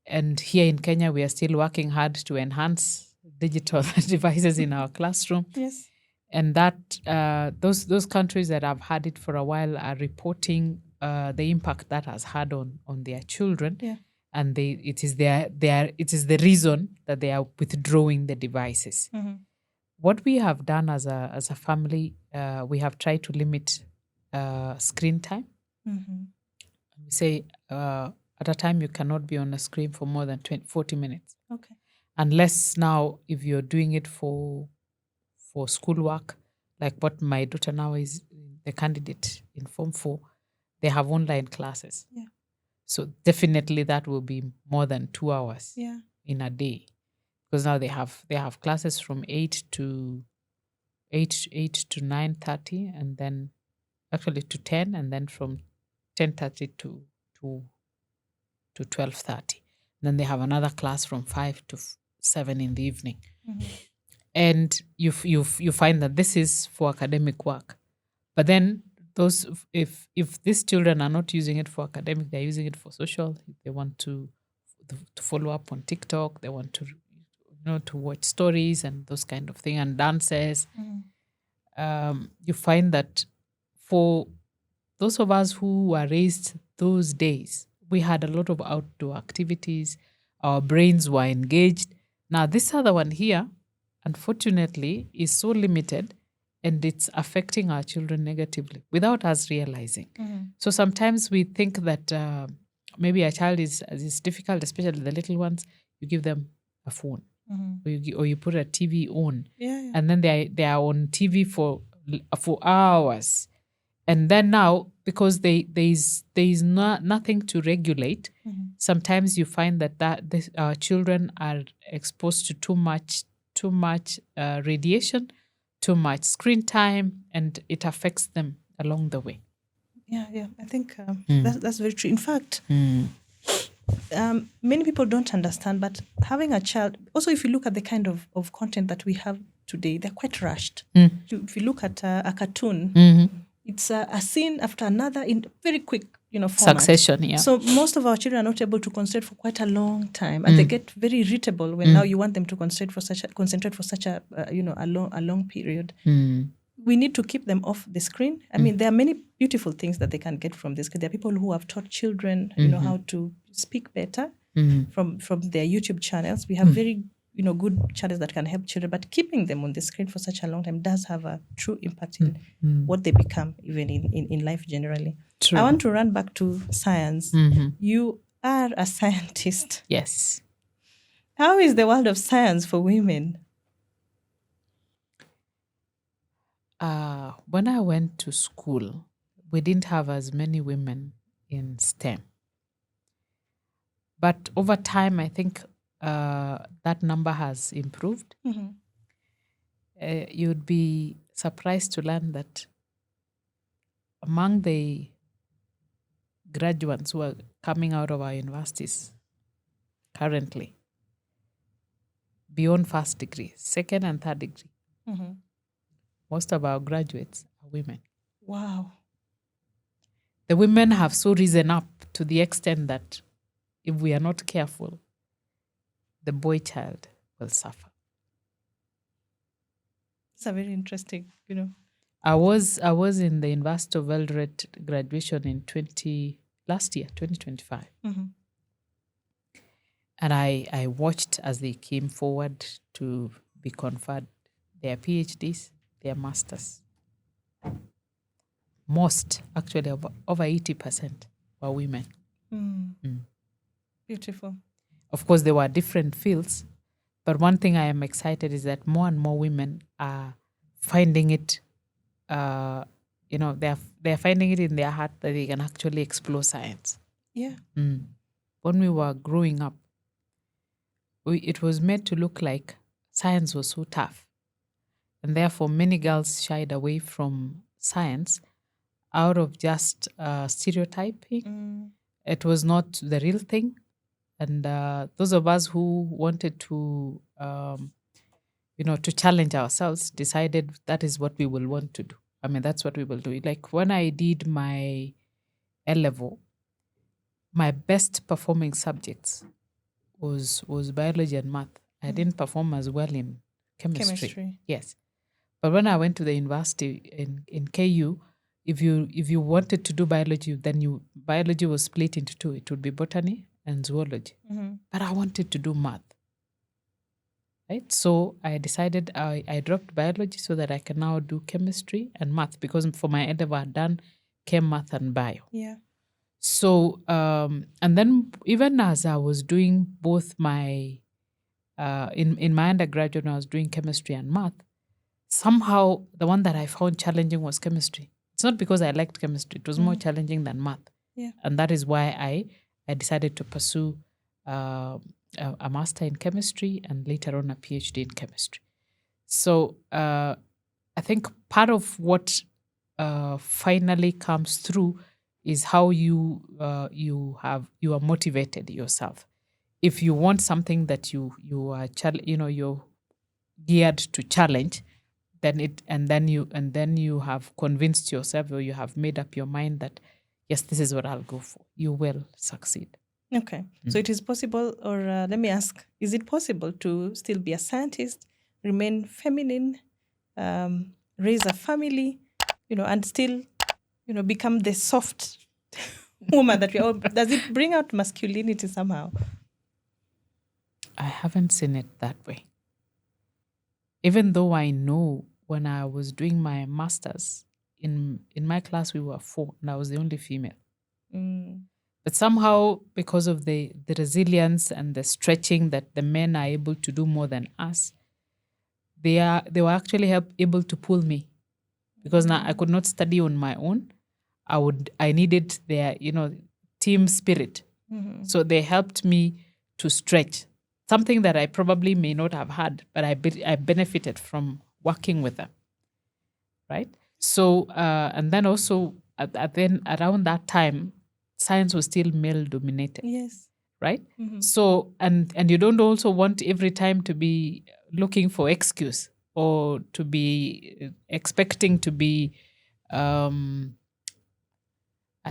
And here in Kenya, we are still working hard to enhance digital devices in our classroom. Yes. And that those countries that have had it for a while are reporting the impact that has had on their children. Yeah. And it is the reason that they are withdrawing the devices. What we have done as a family, we have tried to limit screen time. We say at a time you cannot be on a screen for more than 40 minutes. Okay. unless now if you're doing it for schoolwork, like what my daughter now is the candidate in Form 4, they have online classes. Yeah. So definitely that will be more than 2 hours Yeah. in a day, because now they have classes from 8 to 9:30, and then actually to 10, and then from 10:30 to 12:30. Then they have another class from 5 to 7 in the evening. And you find that this is for academic work. But then those, if these children are not using it for academic, they're using it for social. If they want to follow up on TikTok, they want to to watch stories and those kind of thing, and dances. You find that for those of us who were raised those days, we had a lot of outdoor activities. Our brains were engaged. Now this other one here, unfortunately, is so limited, and it's affecting our children negatively without us realizing. So sometimes we think that maybe a child is difficult, especially the little ones. You give them a phone, or you put a TV on, and then they are on TV for hours. And then now, because there is nothing to regulate, sometimes you find that our children are exposed to too much radiation, too much screen time, and it affects them along the way. Yeah. I think that's very true. In fact, many people don't understand, but having a child, also if you look at the kind of content that we have today, they're quite rushed. If you look at a cartoon, it's a scene after another in very quick, format. Succession, yeah. So most of our children are not able to concentrate for quite a long time, and they get very irritable when now you want them to concentrate for such a long period. We need to keep them off the screen. I mean, there are many beautiful things that they can get from this. There are people who have taught children, how to speak better from their YouTube channels. We have very good channels that can help children, but keeping them on the screen for such a long time does have a true impact in what they become, even in life generally. True. I want to run back to science. You are a scientist. Yes. How is the world of science for women? When I went to school, we didn't have as many women in STEM. But over time, I think that number has improved. You'd be surprised to learn that among the graduates who are coming out of our universities currently, beyond first degree, second and third degree, most of our graduates are women. Wow. The women have so risen up to the extent that if we are not careful, the boy child will suffer. It's a very interesting, I was in the University of Eldoret graduation in 2025. And I watched as they came forward to be conferred their PhDs, their masters. Most, actually over 80%, were women. Beautiful. Of course, there were different fields, but one thing I am excited is that more and more women are finding it, they're finding it in their heart that they can actually explore science. Yeah. When we were growing up, it was made to look like science was so tough. And therefore, many girls shied away from science out of just stereotyping. It was not the real thing. And those of us who wanted to, to challenge ourselves decided that is what we will want to do. I mean, that's what we will do. Like when I did my A-level, my best performing subjects was biology and math. I didn't perform as well in chemistry. Yes. But when I went to the university in KU, if you wanted to do biology, then biology was split into two. It would be botany and zoology. But I wanted to do math. Right? So I decided I dropped biology so that I can now do chemistry and math, because for my A-level I had done chem, math, and bio. Yeah. So, and then even as I was doing both my in my undergraduate when I was doing chemistry and math, somehow the one that I found challenging was chemistry. It's not because I liked chemistry. It was more challenging than math. Yeah. And that is why I decided to pursue a master in chemistry and later on a PhD in chemistry. So I think part of what finally comes through is how you are motivated yourself. If you want something that you are you're geared to challenge, then you have convinced yourself, or you have made up your mind that yes, this is what I'll go for, you will succeed. Okay. So it is possible, or let me ask, is it possible to still be a scientist, remain feminine, raise a family, and still, become the soft woman that we are? Does it bring out masculinity somehow? I haven't seen it that way. Even though I know when I was doing my master's, in my class we were 4 and I was the only female. But somehow, because of the resilience and the stretching that the men are able to do more than us, they were actually able to pull me, because now I could not study on my own. I needed their team spirit. So they helped me to stretch, something that I probably may not have had, but I benefited from working with them, right? So and then also then around that time, science was still male dominated. Yes. Right? So and you don't also want every time to be looking for excuse or to be expecting to be I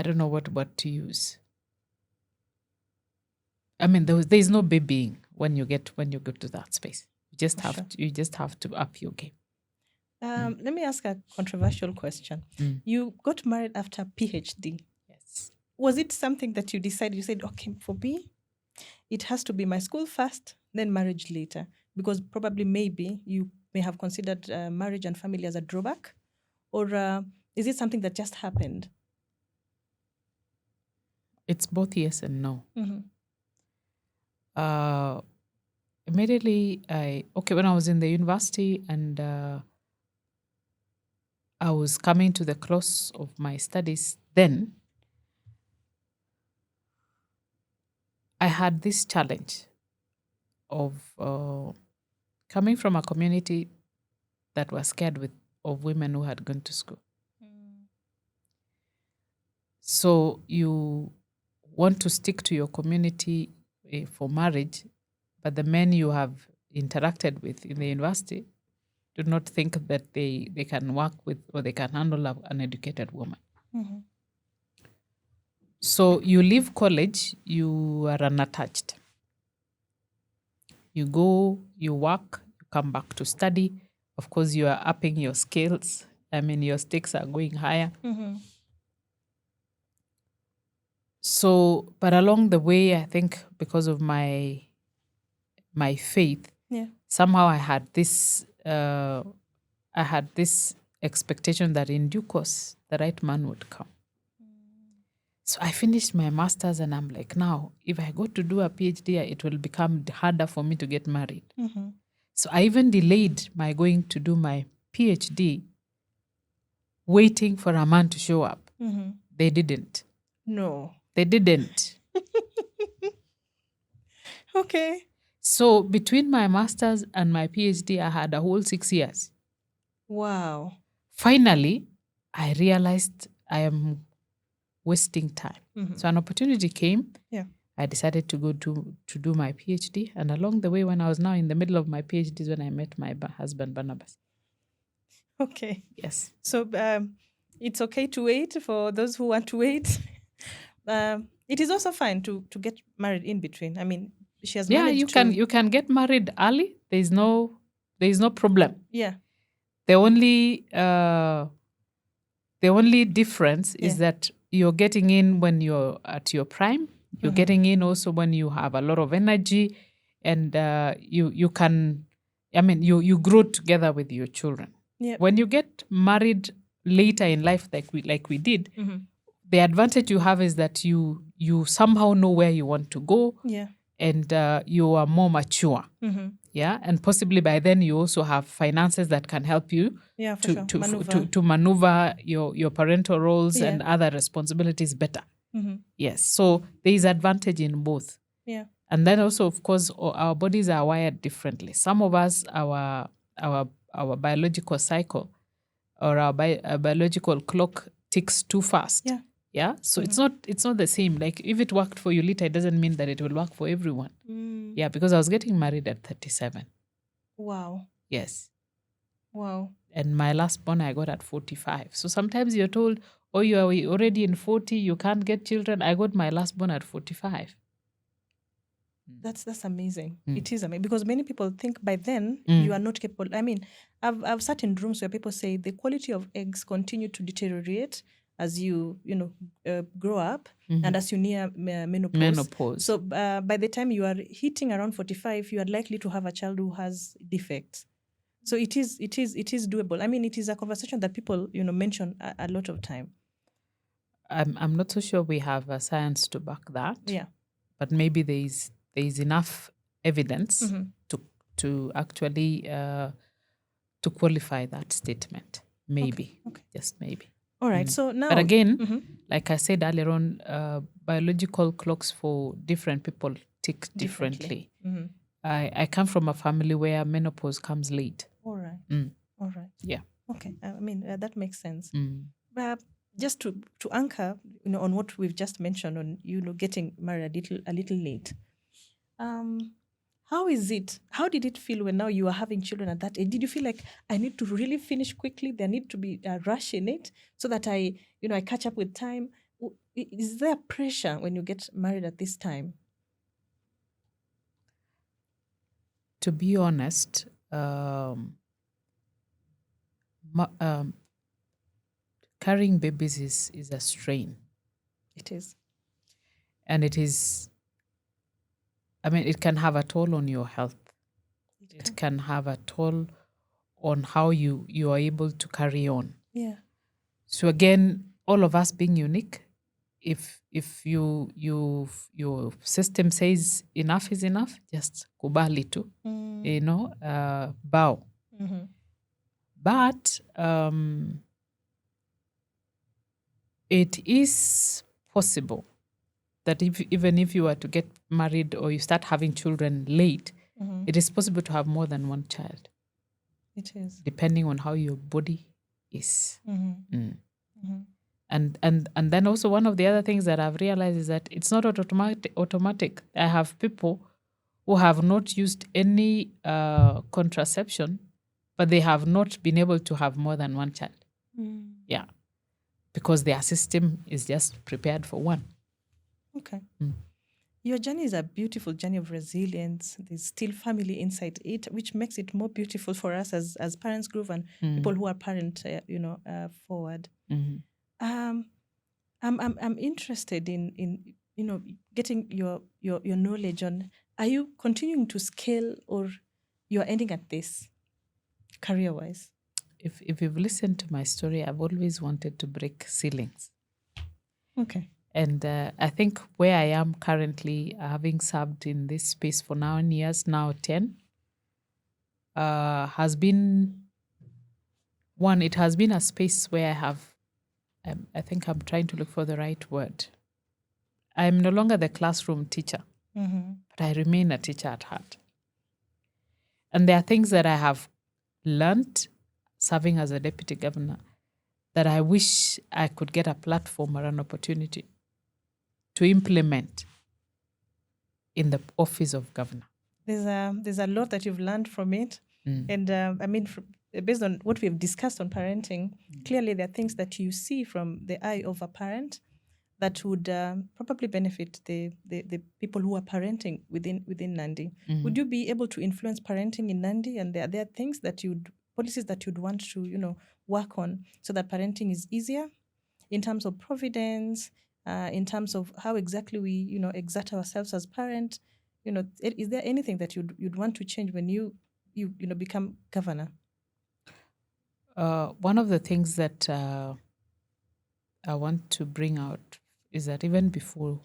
don't know what to use. I mean, there's no babying when you get to that space. You just have to up your game. Let me ask a controversial question. You got married after PhD. Yes. Was it something that you decided? You said, okay, for me, it has to be my school first, then marriage later, because probably maybe you may have considered marriage and family as a drawback, or is it something that just happened? It's both yes and no. Immediately, when I was in the university and I was coming to the close of my studies, then I had this challenge of coming from a community that was scared of women who had gone to school. So you want to stick to your community for marriage, but the men you have interacted with in the university do not think that they can work with or they can handle an educated woman. So you leave college, you are unattached. You go, you work, you come back to study. Of course, you are upping your skills. I mean, your stakes are going higher. So, but along the way, I think because of my faith, somehow I had this expectation that in due course the right man would come. So I finished my master's and I'm like, now, if I go to do a PhD, it will become harder for me to get married. So I even delayed my going to do my PhD, waiting for a man to show up. They didn't. No. They didn't. Okay. So between my master's and my PhD, I had a whole 6 years. Wow. Finally, I realized I am wasting time. So an opportunity came. Yeah. I decided to go to do my PhD. And along the way, when I was now in the middle of my PhD, is when I met my husband, Barnabas. Okay. Yes. So it's okay to wait for those who want to wait. It is also fine to get married in between. I mean, she has managed you can get married early. There is no problem. Yeah. The only difference is that you're getting in when you're at your prime. You're getting in also when you have a lot of energy, and you can. I mean, you grow together with your children. Yep. When you get married later in life, like we did, the advantage you have is that you somehow know where you want to go. Yeah. and you are more mature. Yeah, and possibly by then you also have finances that can help you to maneuver your parental roles and other responsibilities better. Yes, so there is advantage in both. Yeah. And then also, of course, our bodies are wired differently. Some of us, our biological cycle or our biological clock ticks too fast. Yeah. Yeah. So it's not the same. Like if it worked for Yulita, it doesn't mean that it will work for everyone. Yeah, because I was getting married at 37. Wow. Yes. Wow. And my last born I got at 45. So sometimes you're told, oh, you are already in 40, you can't get children. I got my last born at 45. That's amazing. It is amazing because many people think by then you are not capable. I mean, I've sat in rooms where people say the quality of eggs continue to deteriorate as you grow up and as you near menopause. So by the time you are hitting around 45, you are likely to have a child who has defects. So it is doable. I mean, it is a conversation that people mention a lot of time. I'm not so sure we have a science to back that. Yeah, but maybe there is enough evidence to actually to qualify that statement. Maybe, okay. Just maybe. All right. So now, but again, like I said earlier on, biological clocks for different people tick differently. I come from a family where menopause comes late. All right. All right. Yeah. Okay. I mean, that makes sense. But just to anchor, on what we've just mentioned on, getting married a little late. How is it? How did it feel when now you are having children at that age? Did you feel like I need to really finish quickly? There need to be a rush in it so that I catch up with time. Is there pressure when you get married at this time? To be honest, carrying babies is a strain. It is. And it is, I mean, it can have a toll on your health. It can have a toll on how you are able to carry on. Yeah. So again, all of us being unique, if your system says enough is enough, just kubali tu, bow. But it is possible that even if you were to get married or you start having children late, it is possible to have more than one child. It is. Depending on how your body is. And then also one of the other things that I've realized is that it's not automatic. I have people who have not used any contraception, but they have not been able to have more than one child. Yeah. Because their system is just prepared for one. Okay. Your journey is a beautiful journey of resilience. There's still family inside it, which makes it more beautiful for us as parents group and people who are parent, forward. I'm interested in getting your knowledge on. Are you continuing to scale or you're ending at this career wise? If you've listened to my story, I've always wanted to break ceilings. Okay. And I think where I am currently, having served in this space for 9 years, now 10, has been one. It has been a space where I have. I think I'm trying to look for the right word. I'm no longer the classroom teacher, but I remain a teacher at heart. And there are things that I have learned serving as a deputy governor that I wish I could get a platform or an opportunity to implement in the office of governor. There's a lot that you've learned from it. And I mean, based on what we've discussed on parenting, clearly there are things that you see from the eye of a parent that would probably benefit the people who are parenting within Nandi. Would you be able to influence parenting in Nandi? And there are things policies that you'd want to work on so that parenting is easier in terms of providence, in terms of how exactly we exert ourselves as parents. Is there anything that you'd want to change when you become governor? One of the things that I want to bring out is that even before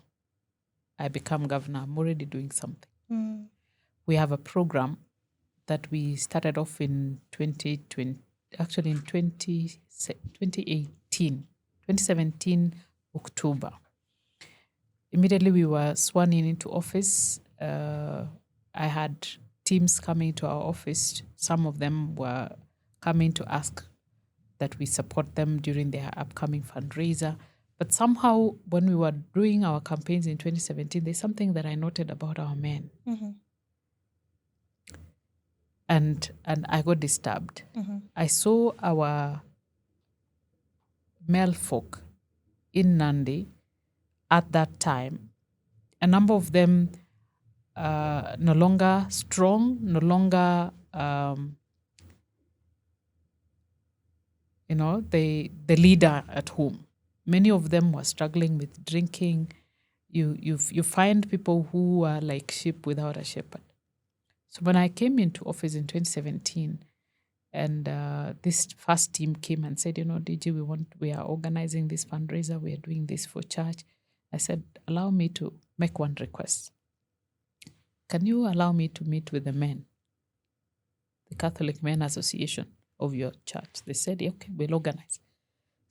I become governor, I'm already doing something. Mm. We have a program that we started off in 2020, actually in 2017 October. Immediately we were sworn into office. I had teams coming to our office. Some of them were coming to ask that we support them during their upcoming fundraiser. But somehow, when we were doing our campaigns in 2017, there's something that I noted about our men. Mm-hmm. And I got disturbed. Mm-hmm. I saw our male folk in Nandi at that time. A number of them no longer strong, no longer, the leader at home. Many of them were struggling with drinking. You find people who are like sheep without a shepherd. So when I came into office in 2017, and this first team came and said, DG, we are organizing this fundraiser. We are doing this for church. I said, allow me to make one request. Can you allow me to meet with the men, the Catholic Men Association of your church? They said, okay, we'll organize.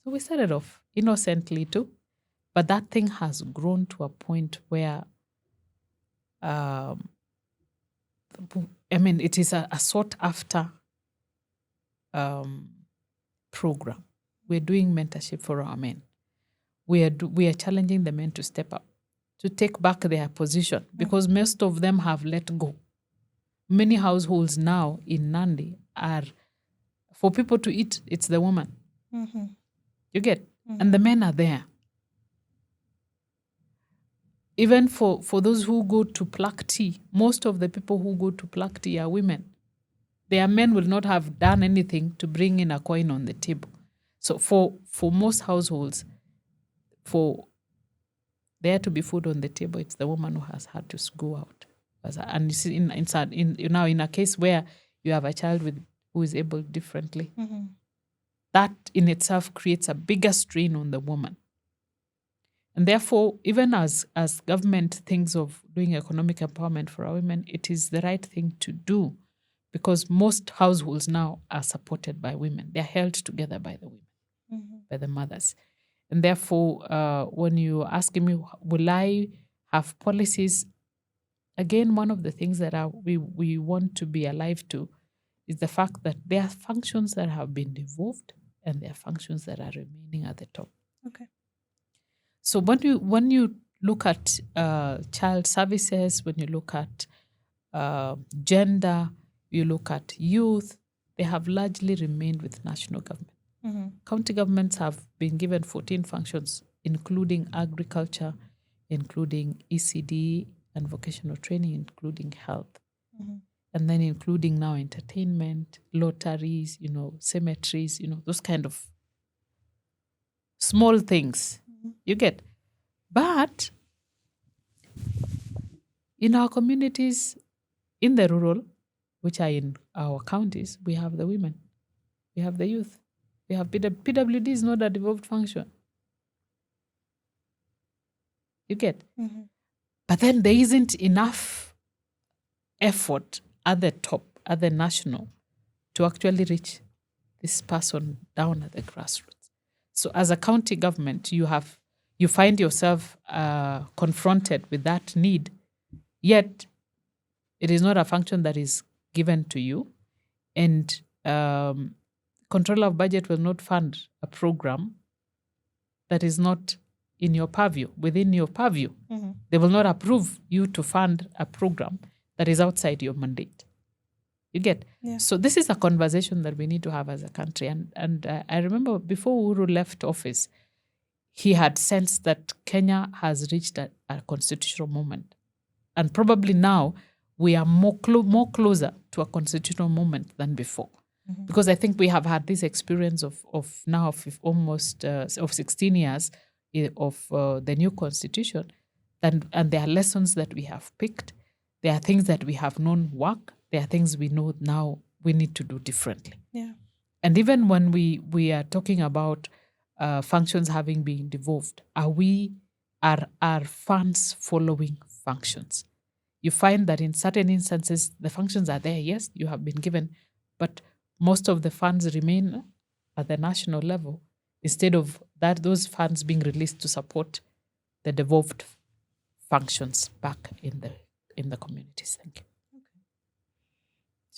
So we started off innocently too, but that thing has grown to a point where, it is a sought after program. We're doing mentorship for our men. We are challenging the men to step up, to take back their position, because most of them have let go. Many households now in Nandi are, for people to eat, it's the woman. Mm-hmm. You get? And the men are there. Even for those who go to pluck tea, most of the people who go to pluck tea are women. Their men will not have done anything to bring in a coin on the table. So for most households, for there to be food on the table, it's the woman who has had to go out. And you see, in a case where you have a child who is able differently, that in itself creates a bigger strain on the woman. And therefore, even as government thinks of doing economic empowerment for our women, it is the right thing to do, because most households now are supported by women. They're held together by the women, by the mothers. And therefore, when you're asking me, will I have policies? Again, one of the things that we want to be alive to is the fact that there are functions that have been devolved and there are functions that are remaining at the top. Okay. So when you look at child services, when you look at gender, you look at youth, they have largely remained with national government. Mm-hmm. County governments have been given 14 functions, including agriculture, including ECD and vocational training, including health, and then including now entertainment, lotteries, cemeteries, those kind of small things. You get. But in our communities, in the rural, which are in our counties, we have the women, we have the youth, we have PWD is not a devolved function. You get? But then there isn't enough effort at the top, at the national, to actually reach this person down at the grassroots. So as a county government, you find yourself confronted with that need, yet it is not a function that is given to you. And controller of budget will not fund a program that is not in your purview, within your purview. They will not approve you to fund a program that is outside your mandate. You get? Yeah. So this is a conversation that we need to have as a country. And I remember before Uhuru left office, he had sensed that Kenya has reached a constitutional moment. And probably now we are more closer to a constitutional moment than before. Because I think we have had this experience of almost 16 years of the new constitution. And there are lessons that we have picked. There are things that we have known work. There are things we know now we need to do differently. Yeah. And even when we are talking about functions having been devolved, are we are funds following functions. You find that in certain instances, the functions are there, yes, you have been given, but most of the funds remain at the national level instead of those funds being released to support the devolved functions back in the communities. Thank you.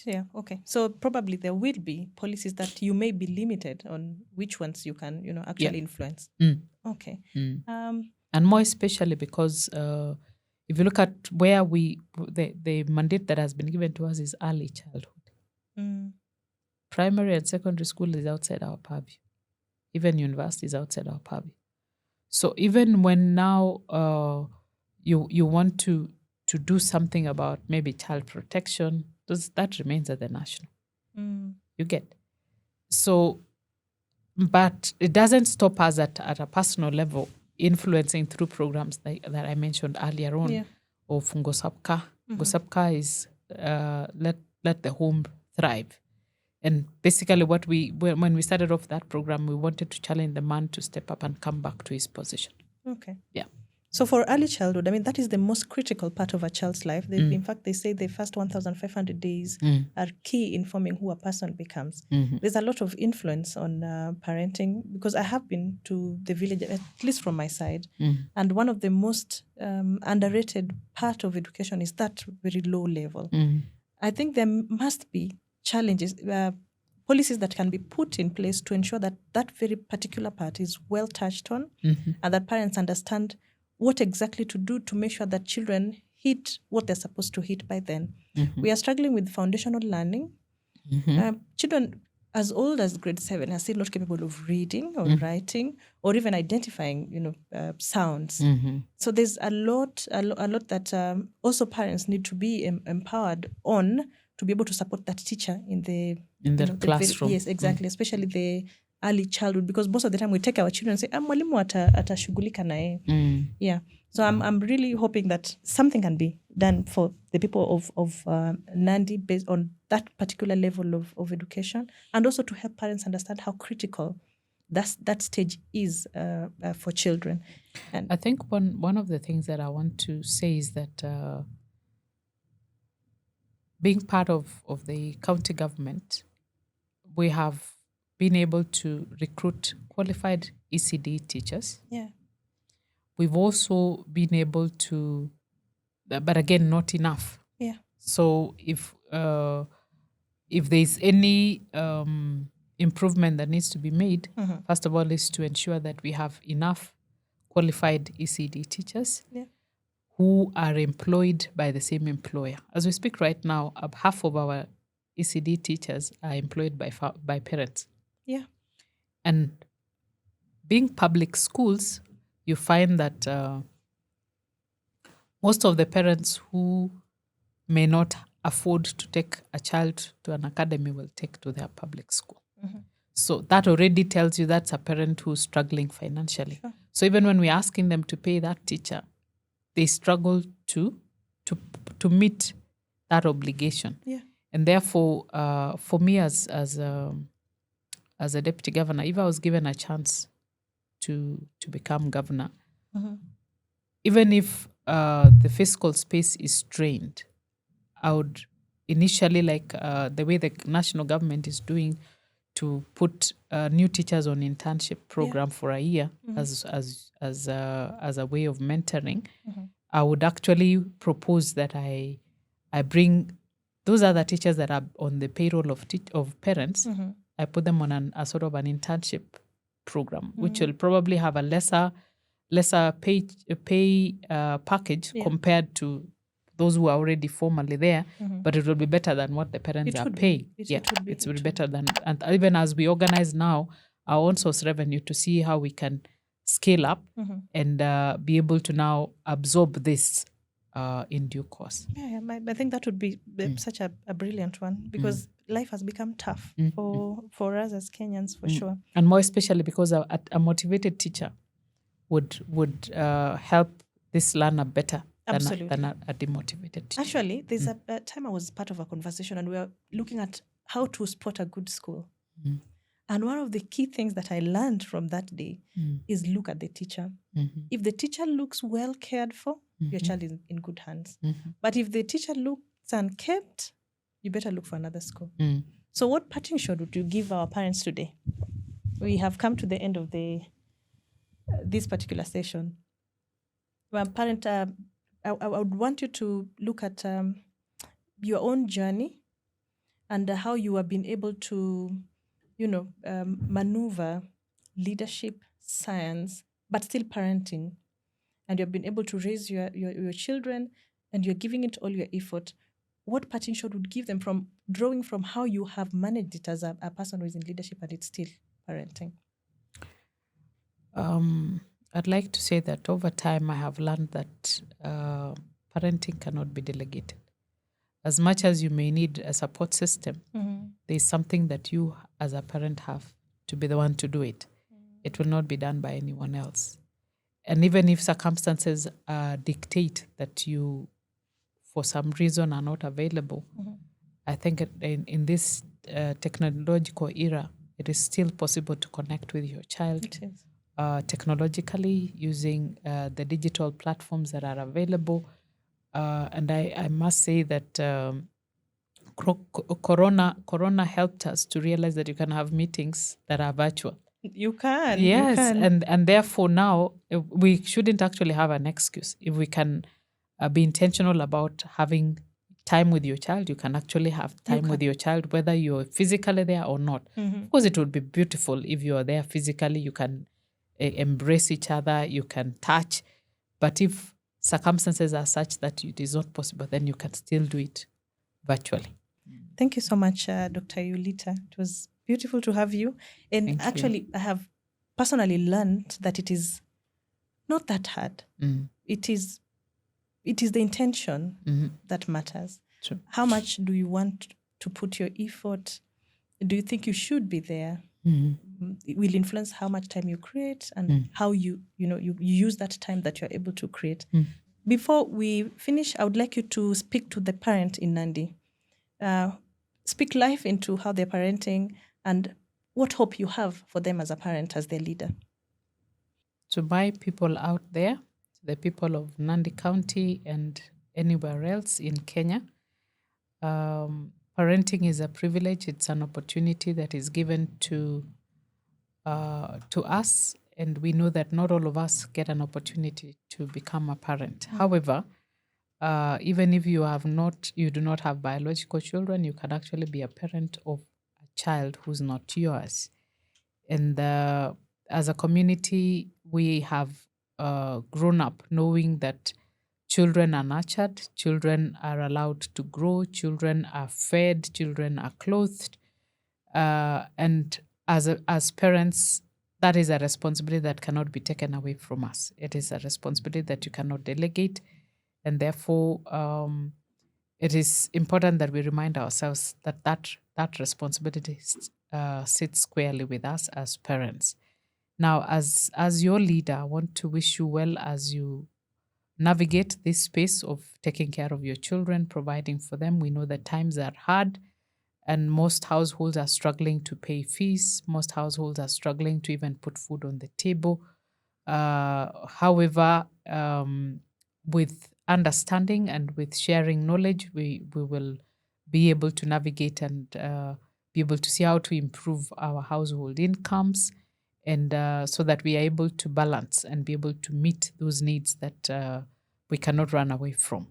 Yeah, okay. So probably there will be policies that you may be limited on which ones you can, actually influence. Okay. And more especially because if you look at where the mandate that has been given to us is early childhood. Primary and secondary school is outside our purview. Even university is outside our purview. So even when now you want to do something about maybe child protection, that remains at the national. You get. So, but it doesn't stop us at a personal level influencing through programs that I mentioned earlier on, of Ngosapka. Ngosapka is let the home thrive. And basically when we started off that program, we wanted to challenge the man to step up and come back to his position. Okay. Yeah. So for early childhood, I mean, that is the most critical part of a child's life. In fact, they say the first 1,500 days are key in forming who a person becomes. There's a lot of influence on parenting, because I have been to the village, at least from my side, and one of the most underrated part of education is that very low level. I think there must be challenges, policies that can be put in place to ensure that that very particular part is well touched on, and that parents understand what exactly to do to make sure that children hit what they're supposed to hit by then. We are struggling with foundational learning. Children as old as grade 7 are still not capable of reading or writing or even identifying, sounds. So there's a lot that also parents need to be empowered on to be able to support that teacher in the classroom. Yes, exactly, especially the early childhood, because most of the time we take our children and say, mwalimu atashughulika na yeye. Yeah. So I'm really hoping that something can be done for the people of Nandi based on that particular level of education, and also to help parents understand how critical that stage is for children. And I think one of the things that I want to say is that being part of the county government, we have been able to recruit qualified ECD teachers. Yeah. We've also been able to, but again, not enough. Yeah. So if there's any improvement that needs to be made, first of all, is to ensure that we have enough qualified ECD teachers who are employed by the same employer. As we speak right now, half of our ECD teachers are employed by parents. Yeah. And being public schools, you find that most of the parents who may not afford to take a child to an academy will take to their public school. So that already tells you that's a parent who's struggling financially. Sure. So even when we're asking them to pay that teacher, they struggle to meet that obligation. Yeah. And therefore, for me as a deputy governor, if I was given a chance to become governor, even if the fiscal space is strained, I would initially, like the way the national government is doing, to put new teachers on internship program for a year as a way of mentoring. I would actually propose that I bring those other teachers that are on the payroll of parents. I put them on a sort of an internship program, which will probably have a lesser pay package compared to those who are already formally there, but it will be better than what the parents are paying. It will be better than, and even as we organize now our own source revenue to see how we can scale up and be able to now absorb this in due course. Yeah, I think that would be such a brilliant one, because life has become tough for us as Kenyans, for sure. And more especially because a motivated teacher would help this learner better than a demotivated teacher. Actually, there's a time I was part of a conversation and we were looking at how to spot a good school. And one of the key things that I learned from that day is look at the teacher. If the teacher looks well cared for, your child is in good hands. But if the teacher looks unkept, you better look for another school. So what parting shot would you give our parents today? We have come to the end of this particular session. Well, parent, I would want you to look at your own journey and how you have been able to, maneuver leadership, science, but still parenting. And you've been able to raise your children and you're giving it all your effort. What parting shot would give them from drawing from how you have managed it as a person who is in leadership and it's still parenting? I'd like to say that over time I have learned that parenting cannot be delegated. As much as you may need a support system, there's something that you as a parent have to be the one to do it. It will not be done by anyone else. And even if circumstances dictate that you, for some reason, are not available, I think in this technological era, it is still possible to connect with your child. It is. Technologically, using the digital platforms that are available. And I must say that Corona helped us to realize that you can have meetings that are virtual. You can. Yes, you can. And therefore now we shouldn't actually have an excuse. If we can be intentional about having time with your child, you can actually have time with your child, whether you're physically there or not. Of course, it would be beautiful if you are there physically, you can embrace each other, you can touch. But if circumstances are such that it is not possible, then you can still do it virtually. Thank you so much, Dr. Yulita. It was beautiful to have you. And Thank actually, you. I have personally learned that it is not that hard. It is the intention that matters. True. How much do you want to put your effort? Do you think you should be there? It will influence how much time you create and how you use that time that you're able to create. Before we finish, I would like you to speak to the parent in Nandi. Speak life into how they're parenting and what hope you have for them as a parent, as their leader. To my people out there, the people of Nandi County and anywhere else in Kenya, parenting is a privilege. It's an opportunity that is given to us, and we know that not all of us get an opportunity to become a parent. However, even if you do not have biological children, you can actually be a parent of a child who's not yours. And as a community, we have grown up knowing that children are nurtured, children are allowed to grow, children are fed, children are clothed. And as parents, that is a responsibility that cannot be taken away from us. It is a responsibility that you cannot delegate. And therefore, it is important that we remind ourselves that responsibility sits squarely with us as parents. Now, as your leader, I want to wish you well as you navigate this space of taking care of your children, providing for them. We know that times are hard and most households are struggling to pay fees. Most households are struggling to even put food on the table. However, with understanding and with sharing knowledge, we will be able to navigate and be able to see how to improve our household incomes, and so that we are able to balance and be able to meet those needs that we cannot run away from.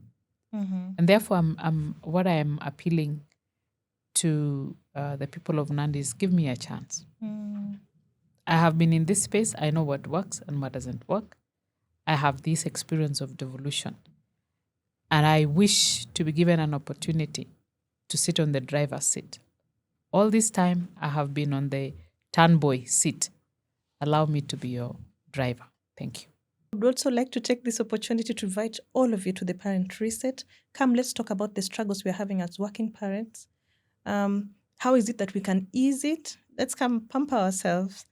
And therefore, what I am appealing to the people of Nandi is, give me a chance. I have been in this space. I know what works and what doesn't work. I have this experience of devolution. And I wish to be given an opportunity to sit on the driver's seat. All this time, I have been on the turnboy seat. Allow me to be your driver. Thank you. I would also like to take this opportunity to invite all of you to the Parent Reset. Come, let's talk about the struggles we're having as working parents. How is it that we can ease it? Let's come pamper ourselves.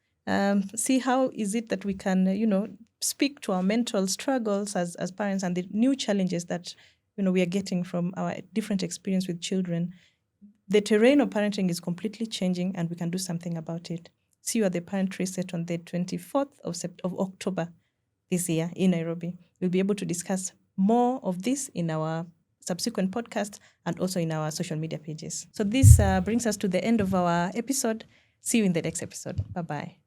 See how is it that we can, speak to our mental struggles as parents and the new challenges that, we are getting from our different experience with children. The terrain of parenting is completely changing and we can do something about it. See you at the Parent Reset on the 24th of October this year in Nairobi. We'll be able to discuss more of this in our subsequent podcasts and also in our social media pages. So this brings us to the end of our episode. See you in the next episode. Bye-bye.